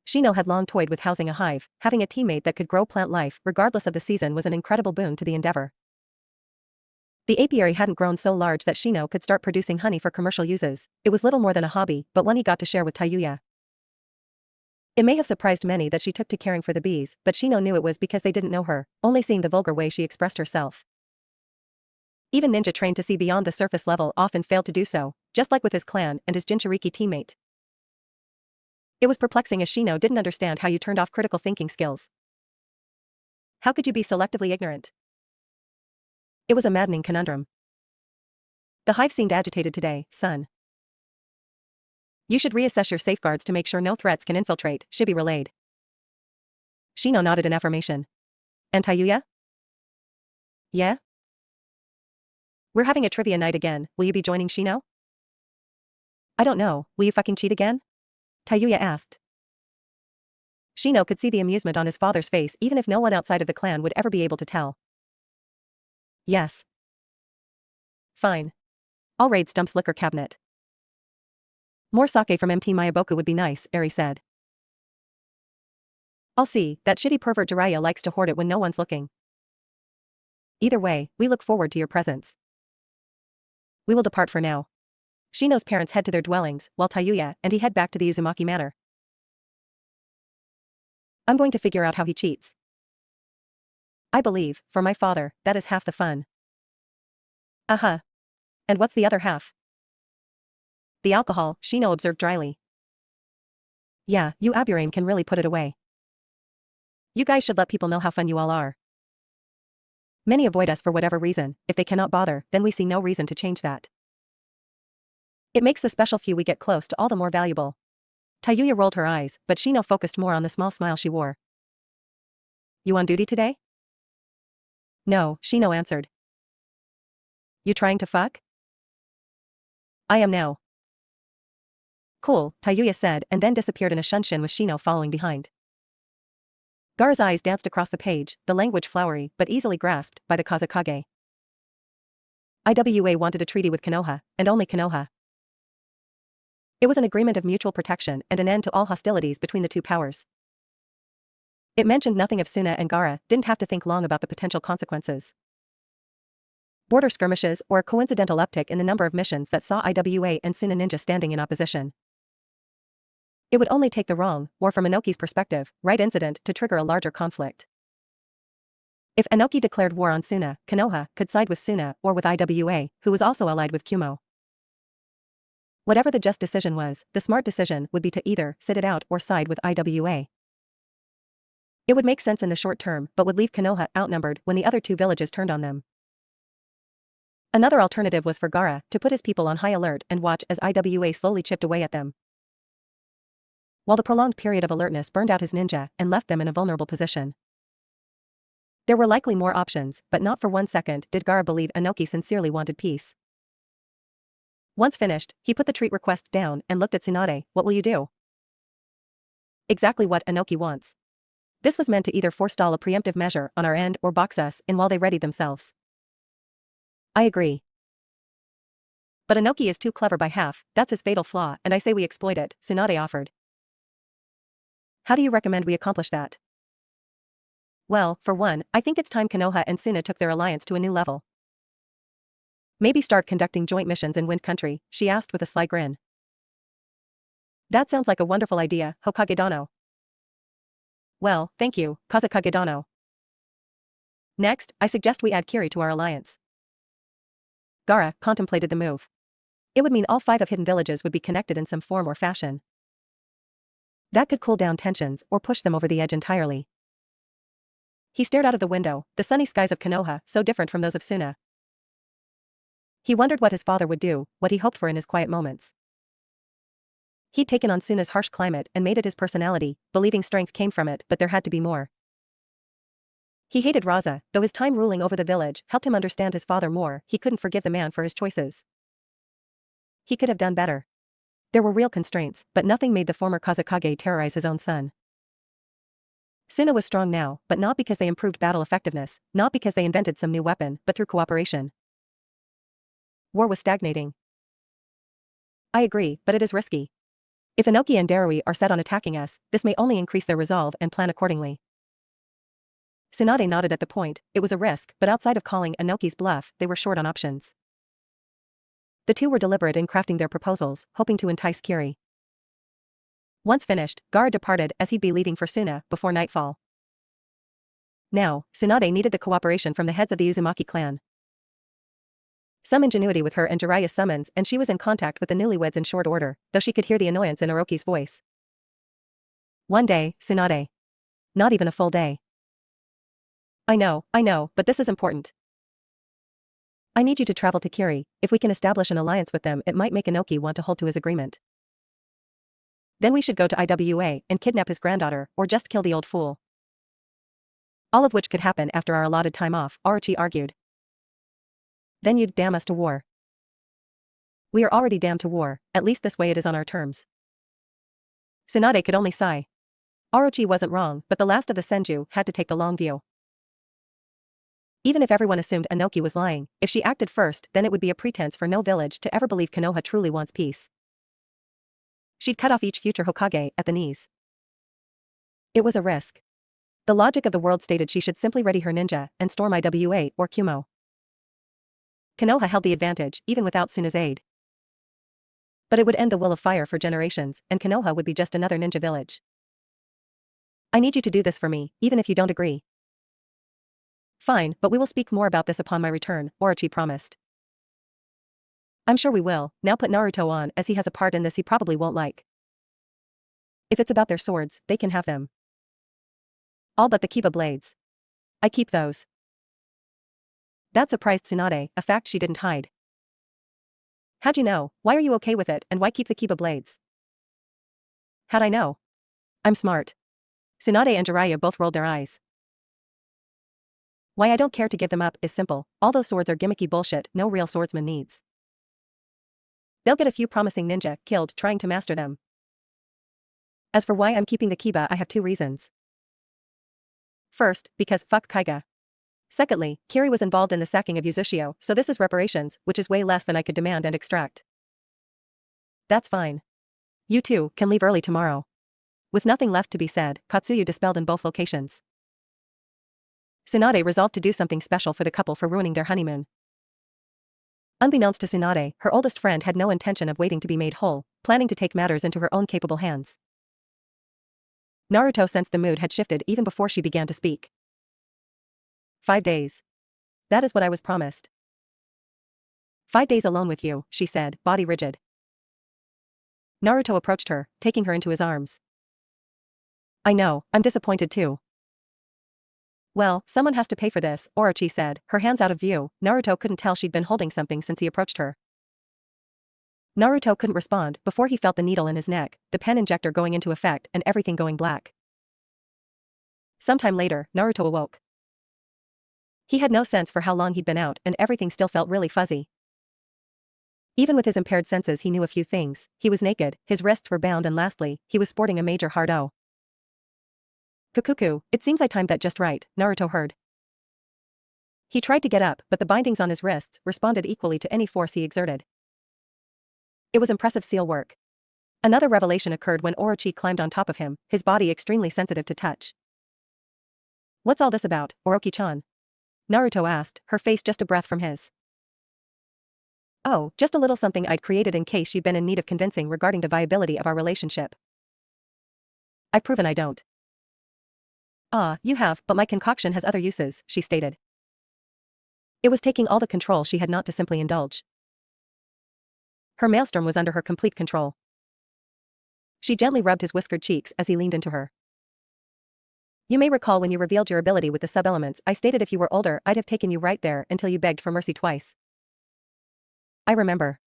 Shino had long toyed with housing a hive. Having a teammate that could grow plant life regardless of the season was an incredible boon to the endeavor. The apiary hadn't grown so large that Shino could start producing honey for commercial uses. It was little more than a hobby, but one he got to share with Tayuya. It may have surprised many that she took to caring for the bees, but Shino knew it was because they didn't know her, only seeing the vulgar way she expressed herself. Even ninja trained to see beyond the surface level often failed to do so, just like with his clan and his Jinchuriki teammate. It was perplexing as Shino didn't understand how you turned off critical thinking skills. How could you be selectively ignorant? It was a maddening conundrum. The hive seemed agitated today, son. You should reassess your safeguards to make sure no threats can infiltrate, Shibi relayed. Shino nodded in affirmation. And Tayuya? Yeah? We're having a trivia night again, will you be joining Shino? I don't know, will you fucking cheat again? Tayuya asked. Shino could see the amusement on his father's face even if no one outside of the clan would ever be able to tell. Yes. Fine. I'll raid Stump's liquor cabinet. More sake from MT Mayaboku would be nice, Eri said. I'll see, that shitty pervert Jiraiya likes to hoard it when no one's looking. Either way, we look forward to your presence. We will depart for now. Shino's parents head to their dwellings, while Tayuya and he head back to the Uzumaki Manor. I'm going to figure out how he cheats. I believe, for my father, that is half the fun. Uh-huh. And what's the other half? The alcohol, Shino observed dryly. Yeah, you Aburame can really put it away. You guys should let people know how fun you all are. Many avoid us for whatever reason. If they cannot bother, then we see no reason to change that. It makes the special few we get close to all the more valuable. Tayuya rolled her eyes, but Shino focused more on the small smile she wore. You on duty today? No, Shino answered. You trying to fuck? I am now. Cool, Tayuya said and then disappeared in a shunshin with Shino following behind. Gaara's eyes danced across the page, the language flowery but easily grasped by the Kazekage. IWA wanted a treaty with Konoha, and only Konoha. It was an agreement of mutual protection and an end to all hostilities between the two powers. It mentioned nothing of Suna and Gaara didn't have to think long about the potential consequences. Border skirmishes or a coincidental uptick in the number of missions that saw IWA and Suna Ninja standing in opposition. It would only take the wrong, or from Inoki's perspective, right incident to trigger a larger conflict. If Inoki declared war on Suna, Konoha could side with Suna or with IWA, who was also allied with Kumo. Whatever the just decision was, the smart decision would be to either sit it out or side with IWA. It would make sense in the short term but would leave Konoha outnumbered when the other two villages turned on them. Another alternative was for Gaara to put his people on high alert and watch as IWA slowly chipped away at them, while the prolonged period of alertness burned out his ninja and left them in a vulnerable position. There were likely more options, but not for 1 second did Gaara believe Inoki sincerely wanted peace. Once finished, he put the treat request down and looked at Tsunade. What will you do? Exactly what Inoki wants. This was meant to either forestall a preemptive measure on our end or box us in while they readied themselves. I agree. But Inoki is too clever by half, that's his fatal flaw, and I say we exploit it, Tsunade offered. How do you recommend we accomplish that? Well, for one, I think it's time Konoha and Suna took their alliance to a new level. Maybe start conducting joint missions in Wind Country, she asked with a sly grin. That sounds like a wonderful idea, Hokage Dano. Well, thank you, Kazekage Dano. Next, I suggest we add Kiri to our alliance. Gaara contemplated the move. It would mean all 5 of hidden villages would be connected in some form or fashion. That could cool down tensions or push them over the edge entirely. He stared out of the window, the sunny skies of Konoha, so different from those of Suna. He wondered what his father would do, what he hoped for in his quiet moments. He'd taken on Suna's harsh climate and made it his personality, believing strength came from it, but there had to be more. He hated Raza, though his time ruling over the village helped him understand his father more. He couldn't forgive the man for his choices. He could have done better. There were real constraints, but nothing made the former Kazekage terrorize his own son. Suna was strong now, but not because they improved battle effectiveness, not because they invented some new weapon, but through cooperation. War was stagnating. I agree, but it is risky. If Inoki and Darui are set on attacking us, this may only increase their resolve and plan accordingly. Tsunade nodded at the point. It was a risk, but outside of calling Inoki's bluff, they were short on options. The two were deliberate in crafting their proposals, hoping to entice Kiri. Once finished, Gaara departed as he'd be leaving for Suna before nightfall. Now, Tsunade needed the cooperation from the heads of the Uzumaki clan. Some ingenuity with her and Jiraiya's summons, and she was in contact with the newlyweds in short order, though she could hear the annoyance in Orochi's voice. One day, Tsunade. Not even a full day. I know, but this is important. I need you to travel to Kiri. If we can establish an alliance with them, it might make Inoki want to hold to his agreement. Then we should go to IWA and kidnap his granddaughter, or just kill the old fool. All of which could happen after our allotted time off, Orochi argued. Then you'd damn us to war. We are already damned to war, at least this way it is on our terms. Tsunade could only sigh. Orochi wasn't wrong, but the last of the Senju had to take the long view. Even if everyone assumed Inoki was lying, if she acted first, then it would be a pretense for no village to ever believe Konoha truly wants peace. She'd cut off each future Hokage at the knees. It was a risk. The logic of the world stated she should simply ready her ninja and storm IWA or Kumo. Konoha held the advantage, even without Suna's aid. But it would end the will of fire for generations, and Konoha would be just another ninja village. I need you to do this for me, even if you don't agree. Fine, but we will speak more about this upon my return, Orochi promised. I'm sure we will. Now put Naruto on, as he has a part in this he probably won't like. If it's about their swords, they can have them. All but the Kiba blades. I keep those. That surprised Tsunade, a fact she didn't hide. How'd you know? Why are you okay with it, and why keep the Kiba blades? How'd I know? I'm smart. Tsunade and Jiraiya both rolled their eyes. Why I don't care to give them up is simple. All those swords are gimmicky bullshit no real swordsman needs. They'll get a few promising ninja killed trying to master them. As for why I'm keeping the Kiba, I have two reasons. First, because fuck Kaiga. Secondly, Kiri was involved in the sacking of Uzushio, so this is reparations, which is way less than I could demand and extract. That's fine. You two can leave early tomorrow. With nothing left to be said, Katsuyu dispelled in both locations. Tsunade resolved to do something special for the couple for ruining their honeymoon. Unbeknownst to Tsunade, her oldest friend had no intention of waiting to be made whole, planning to take matters into her own capable hands. Naruto sensed the mood had shifted even before she began to speak. 5 days. That is what I was promised. 5 days alone with you, she said, body rigid. Naruto approached her, taking her into his arms. I know, I'm disappointed too. Well, someone has to pay for this, Orochi said, her hands out of view. Naruto couldn't tell she'd been holding something since he approached her. Naruto couldn't respond before he felt the needle in his neck, the pen injector going into effect and everything going black. Sometime later, Naruto awoke. He had no sense for how long he'd been out and everything still felt really fuzzy. Even with his impaired senses he knew a few things. He was naked, his wrists were bound and lastly, he was sporting a major hard O. Kukuku, it seems I timed that just right, Naruto heard. He tried to get up, but the bindings on his wrists responded equally to any force he exerted. It was impressive seal work. Another revelation occurred when Orochi climbed on top of him, his body extremely sensitive to touch. What's all this about, Orochi-chan? Naruto asked, her face just a breath from his. Oh, just a little something I'd created in case you'd been in need of convincing regarding the viability of our relationship. I've proven I don't. Ah, you have, but my concoction has other uses, she stated. It was taking all the control she had not to simply indulge. Her maelstrom was under her complete control. She gently rubbed his whiskered cheeks as he leaned into her. You may recall when you revealed your ability with the sub-elements, I stated if you were older I'd have taken you right there until you begged for mercy twice. I remember.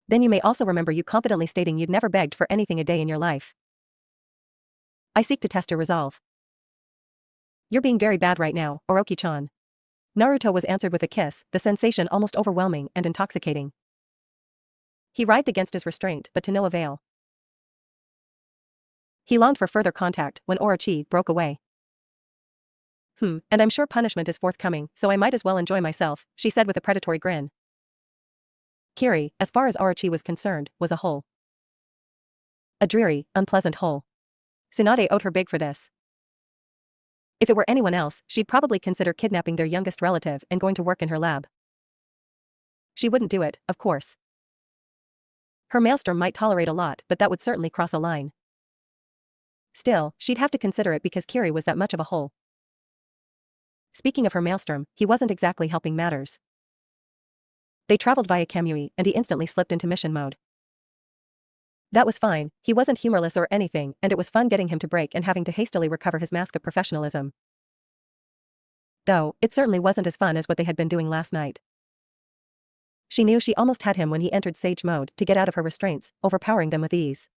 Then you may also remember you confidently stating you'd never begged for anything a day in your life. I seek to test your resolve. You're being very bad right now, Orochi-chan. Naruto was answered with a kiss, the sensation almost overwhelming and intoxicating. He writhed against his restraint but to no avail. He longed for further contact when Orochi broke away. And I'm sure punishment is forthcoming, so I might as well enjoy myself, she said with a predatory grin. Kiri, as far as Orochi was concerned, was a hole. A dreary, unpleasant hole. Tsunade owed her big for this. If it were anyone else, she'd probably consider kidnapping their youngest relative and going to work in her lab. She wouldn't do it, of course. Her maelstrom might tolerate a lot, but that would certainly cross a line. Still, she'd have to consider it because Kiri was that much of a hole. Speaking of her maelstrom, he wasn't exactly helping matters. They traveled via Kamui, and he instantly slipped into mission mode. That was fine, he wasn't humorless or anything, and it was fun getting him to break and having to hastily recover his mask of professionalism. Though, it certainly wasn't as fun as what they had been doing last night. She knew she almost had him when he entered Sage mode to get out of her restraints, overpowering them with ease.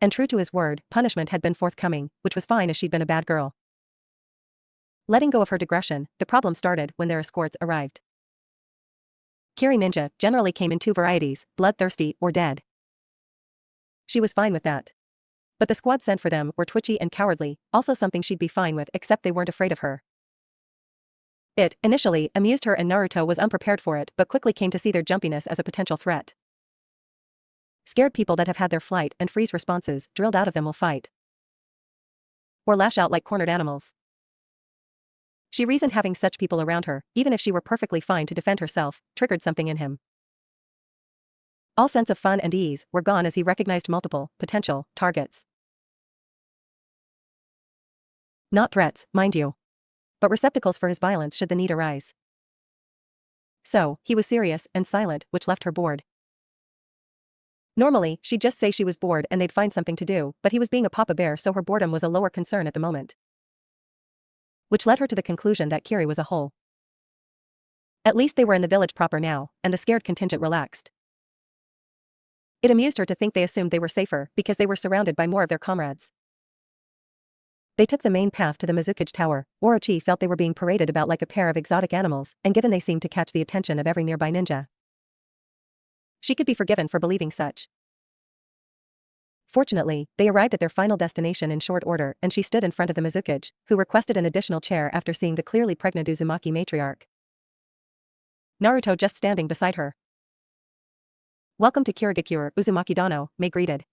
And true to his word, punishment had been forthcoming, which was fine as she'd been a bad girl. Letting go of her digression, the problem started when their escorts arrived. Kiri ninja generally came in two varieties, bloodthirsty or dead. She was fine with that. But the squad sent for them were twitchy and cowardly, also something she'd be fine with except they weren't afraid of her. It, initially, amused her and Naruto was unprepared for it but quickly came to see their jumpiness as a potential threat. Scared people that have had their flight and freeze responses drilled out of them will fight. Or lash out like cornered animals. She reasoned having such people around her, even if she were perfectly fine to defend herself, triggered something in him. All sense of fun and ease were gone as he recognized multiple, potential, targets. Not threats, mind you. But receptacles for his violence should the need arise. So, he was serious and silent, which left her bored. Normally, she'd just say she was bored and they'd find something to do, but he was being a papa bear so her boredom was a lower concern at the moment. Which led her to the conclusion that Kiri was a hole. At least they were in the village proper now, and the scared contingent relaxed. It amused her to think they assumed they were safer because they were surrounded by more of their comrades. They took the main path to the Mizukage Tower. Orochi felt they were being paraded about like a pair of exotic animals, and given they seemed to catch the attention of every nearby ninja, she could be forgiven for believing such. Fortunately, they arrived at their final destination in short order and she stood in front of the Mizukage, who requested an additional chair after seeing the clearly pregnant Uzumaki matriarch. Naruto just standing beside her. Welcome to Kirigakure, Uzumaki Dano, May greeted.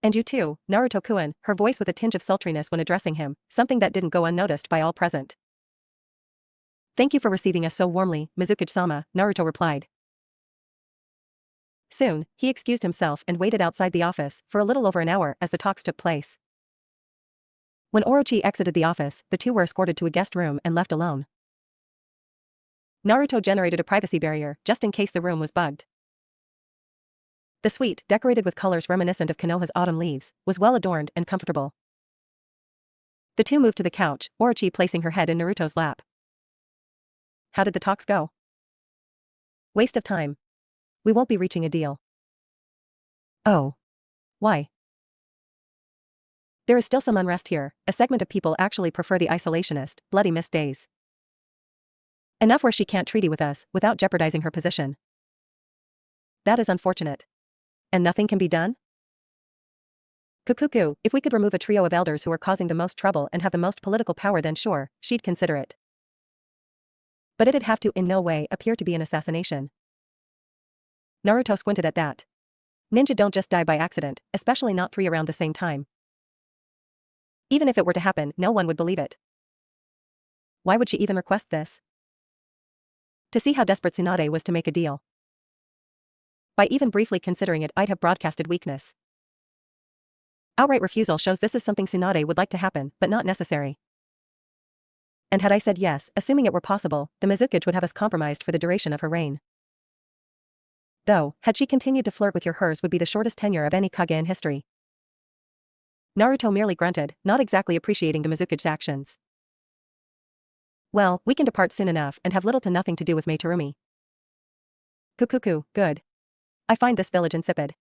And you too, Naruto-kun, her voice with a tinge of sultriness when addressing him, something that didn't go unnoticed by all present. Thank you for receiving us so warmly, Mizukage-sama, Naruto replied. Soon, he excused himself and waited outside the office for a little over an hour as the talks took place. When Orochi exited the office, the two were escorted to a guest room and left alone. Naruto generated a privacy barrier just in case the room was bugged. The suite, decorated with colors reminiscent of Konoha's autumn leaves, was well adorned and comfortable. The two moved to the couch, Orochi placing her head in Naruto's lap. How did the talks go? Waste of time. We won't be reaching a deal. Oh. Why? There is still some unrest here. A segment of people actually prefer the isolationist, bloody mist days. Enough where she can't treaty with us without jeopardizing her position. That is unfortunate. And nothing can be done? Kukuku, if we could remove a trio of elders who are causing the most trouble and have the most political power, then sure, she'd consider it. But it'd have to in no way appear to be an assassination. Naruto squinted at that. Ninja don't just die by accident, especially not three around the same time. Even if it were to happen, no one would believe it. Why would she even request this? To see how desperate Tsunade was to make a deal. By even briefly considering it, I'd have broadcasted weakness. Outright refusal shows this is something Tsunade would like to happen, but not necessary. And had I said yes, assuming it were possible, the Mizukage would have us compromised for the duration of her reign. Though, had she continued to flirt with hers would be the shortest tenure of any Kage in history. Naruto merely grunted, not exactly appreciating the Mizuki's actions. Well, we can depart soon enough and have little to nothing to do with Meitarumi. Kukuku, good. I find this village insipid.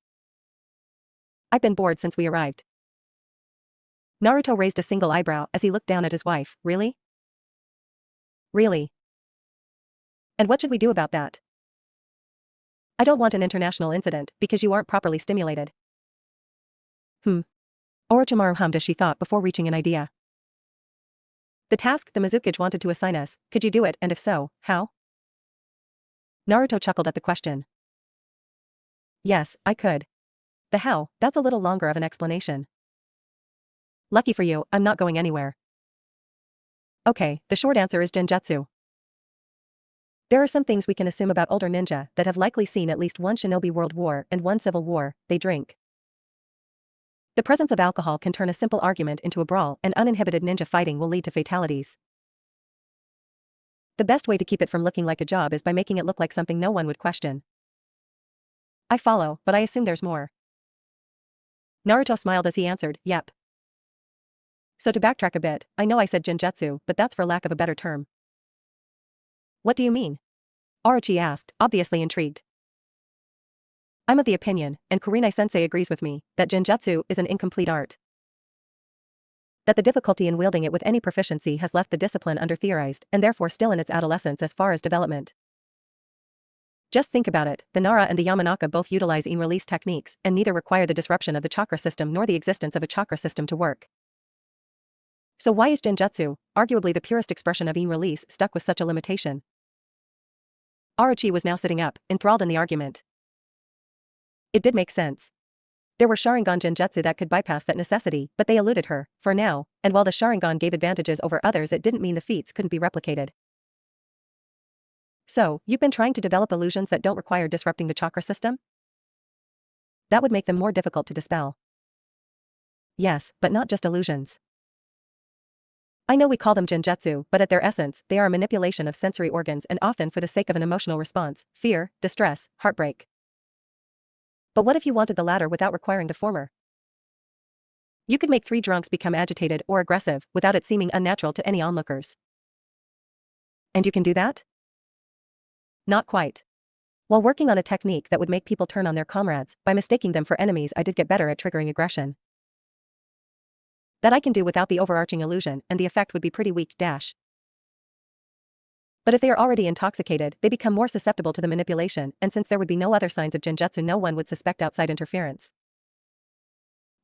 I've been bored since we arrived. Naruto raised a single eyebrow as he looked down at his wife. Really? Really? And what should we do about that? I don't want an international incident because you aren't properly stimulated. Orochimaru hummed as she thought before reaching an idea. The task the Mizukage wanted to assign us, could you do it, and if so, how? Naruto chuckled at the question. Yes, I could. The how, that's a little longer of an explanation. Lucky for you, I'm not going anywhere. Okay, the short answer is Genjutsu. There are some things we can assume about older ninja that have likely seen at least one shinobi world war and one civil war. They drink. The presence of alcohol can turn a simple argument into a brawl, and uninhibited ninja fighting will lead to fatalities. The best way to keep it from looking like a job is by making it look like something no one would question. I follow, but I assume there's more. Naruto smiled as he answered, yep. So to backtrack a bit, I know I said Genjutsu, but that's for lack of a better term. What do you mean? Orochi asked, obviously intrigued. I'm of the opinion, and Kurenai-sensei agrees with me, that Genjutsu is an incomplete art. That the difficulty in wielding it with any proficiency has left the discipline under-theorized and therefore still in its adolescence as far as development. Just think about it, the Nara and the Yamanaka both utilize in-release techniques and neither require the disruption of the chakra system nor the existence of a chakra system to work. So why is Genjutsu, arguably the purest expression of in-release, stuck with such a limitation? Orochi was now sitting up, enthralled in the argument. It did make sense. There were Sharingan Genjutsu that could bypass that necessity, but they eluded her, for now, and while the Sharingan gave advantages over others it didn't mean the feats couldn't be replicated. So, you've been trying to develop illusions that don't require disrupting the chakra system? That would make them more difficult to dispel. Yes, but not just illusions. I know we call them Genjutsu, but at their essence, they are a manipulation of sensory organs and often for the sake of an emotional response, fear, distress, heartbreak. But what if you wanted the latter without requiring the former? You could make 3 drunks become agitated or aggressive without it seeming unnatural to any onlookers. And you can do that? Not quite. While working on a technique that would make people turn on their comrades, by mistaking them for enemies, I did get better at triggering aggression. That I can do without the overarching illusion, and the effect would be pretty weak. But if they are already intoxicated, they become more susceptible to the manipulation, and since there would be no other signs of Genjutsu, no one would suspect outside interference.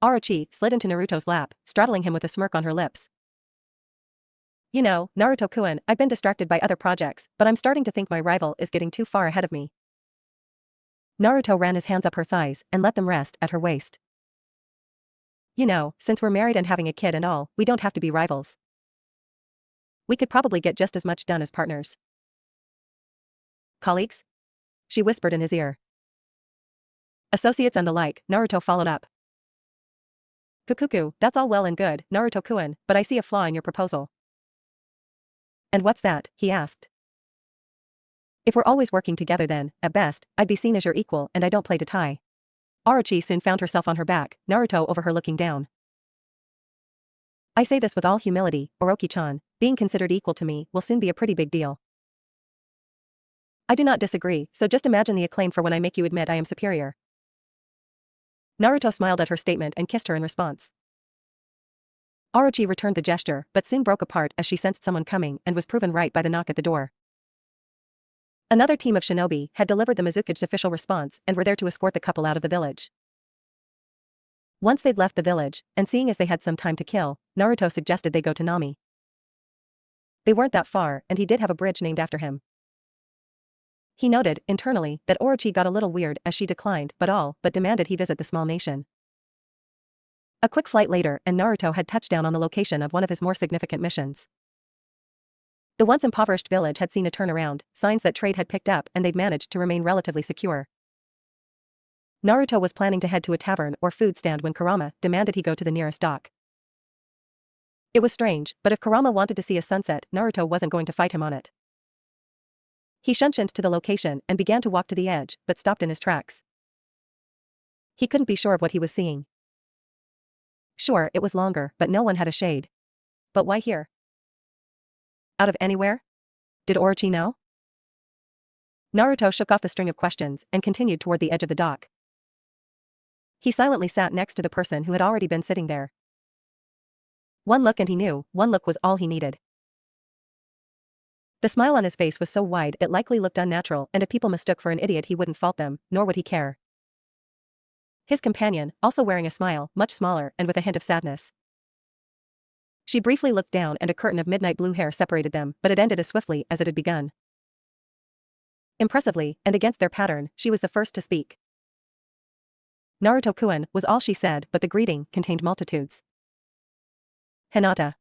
Orochi slid into Naruto's lap, straddling him with a smirk on her lips. You know, Naruto-kun, I've been distracted by other projects, but I'm starting to think my rival is getting too far ahead of me. Naruto ran his hands up her thighs and let them rest at her waist. You know, since we're married and having a kid and all, we don't have to be rivals. We could probably get just as much done as partners. Colleagues? She whispered in his ear. Associates and the like, Naruto followed up. Kukuku, that's all well and good, Naruto-kun, but I see a flaw in your proposal. And what's that? He asked. If we're always working together then, at best, I'd be seen as your equal and I don't play to tie. Orochi soon found herself on her back, Naruto over her looking down. I say this with all humility, Orochi-chan, being considered equal to me will soon be a pretty big deal. I do not disagree, so just imagine the acclaim for when I make you admit I am superior. Naruto smiled at her statement and kissed her in response. Orochi returned the gesture, but soon broke apart as she sensed someone coming and was proven right by the knock at the door. Another team of shinobi had delivered the Mizukage's official response and were there to escort the couple out of the village. Once they'd left the village, and seeing as they had some time to kill, Naruto suggested they go to Nami. They weren't that far, and he did have a bridge named after him. He noted, internally, that Orochi got a little weird as she declined but demanded he visit the small nation. A quick flight later and Naruto had touched down on the location of one of his more significant missions. The once impoverished village had seen a turnaround, signs that trade had picked up and they'd managed to remain relatively secure. Naruto was planning to head to a tavern or food stand when Kurama demanded he go to the nearest dock. It was strange, but if Kurama wanted to see a sunset, Naruto wasn't going to fight him on it. He shunshined to the location and began to walk to the edge, but stopped in his tracks. He couldn't be sure of what he was seeing. Sure, it was longer, but no one had a shade. But why here? Out of anywhere? Did Orochi know? Naruto shook off the string of questions and continued toward the edge of the dock. He silently sat next to the person who had already been sitting there. One look and he knew, one look was all he needed. The smile on his face was so wide it likely looked unnatural, and if people mistook for an idiot he wouldn't fault them, nor would he care. His companion, also wearing a smile, much smaller and with a hint of sadness. She briefly looked down and a curtain of midnight blue hair separated them, but it ended as swiftly as it had begun. Impressively, and against their pattern, she was the first to speak. Naruto-kun was all she said, but the greeting contained multitudes. Hinata.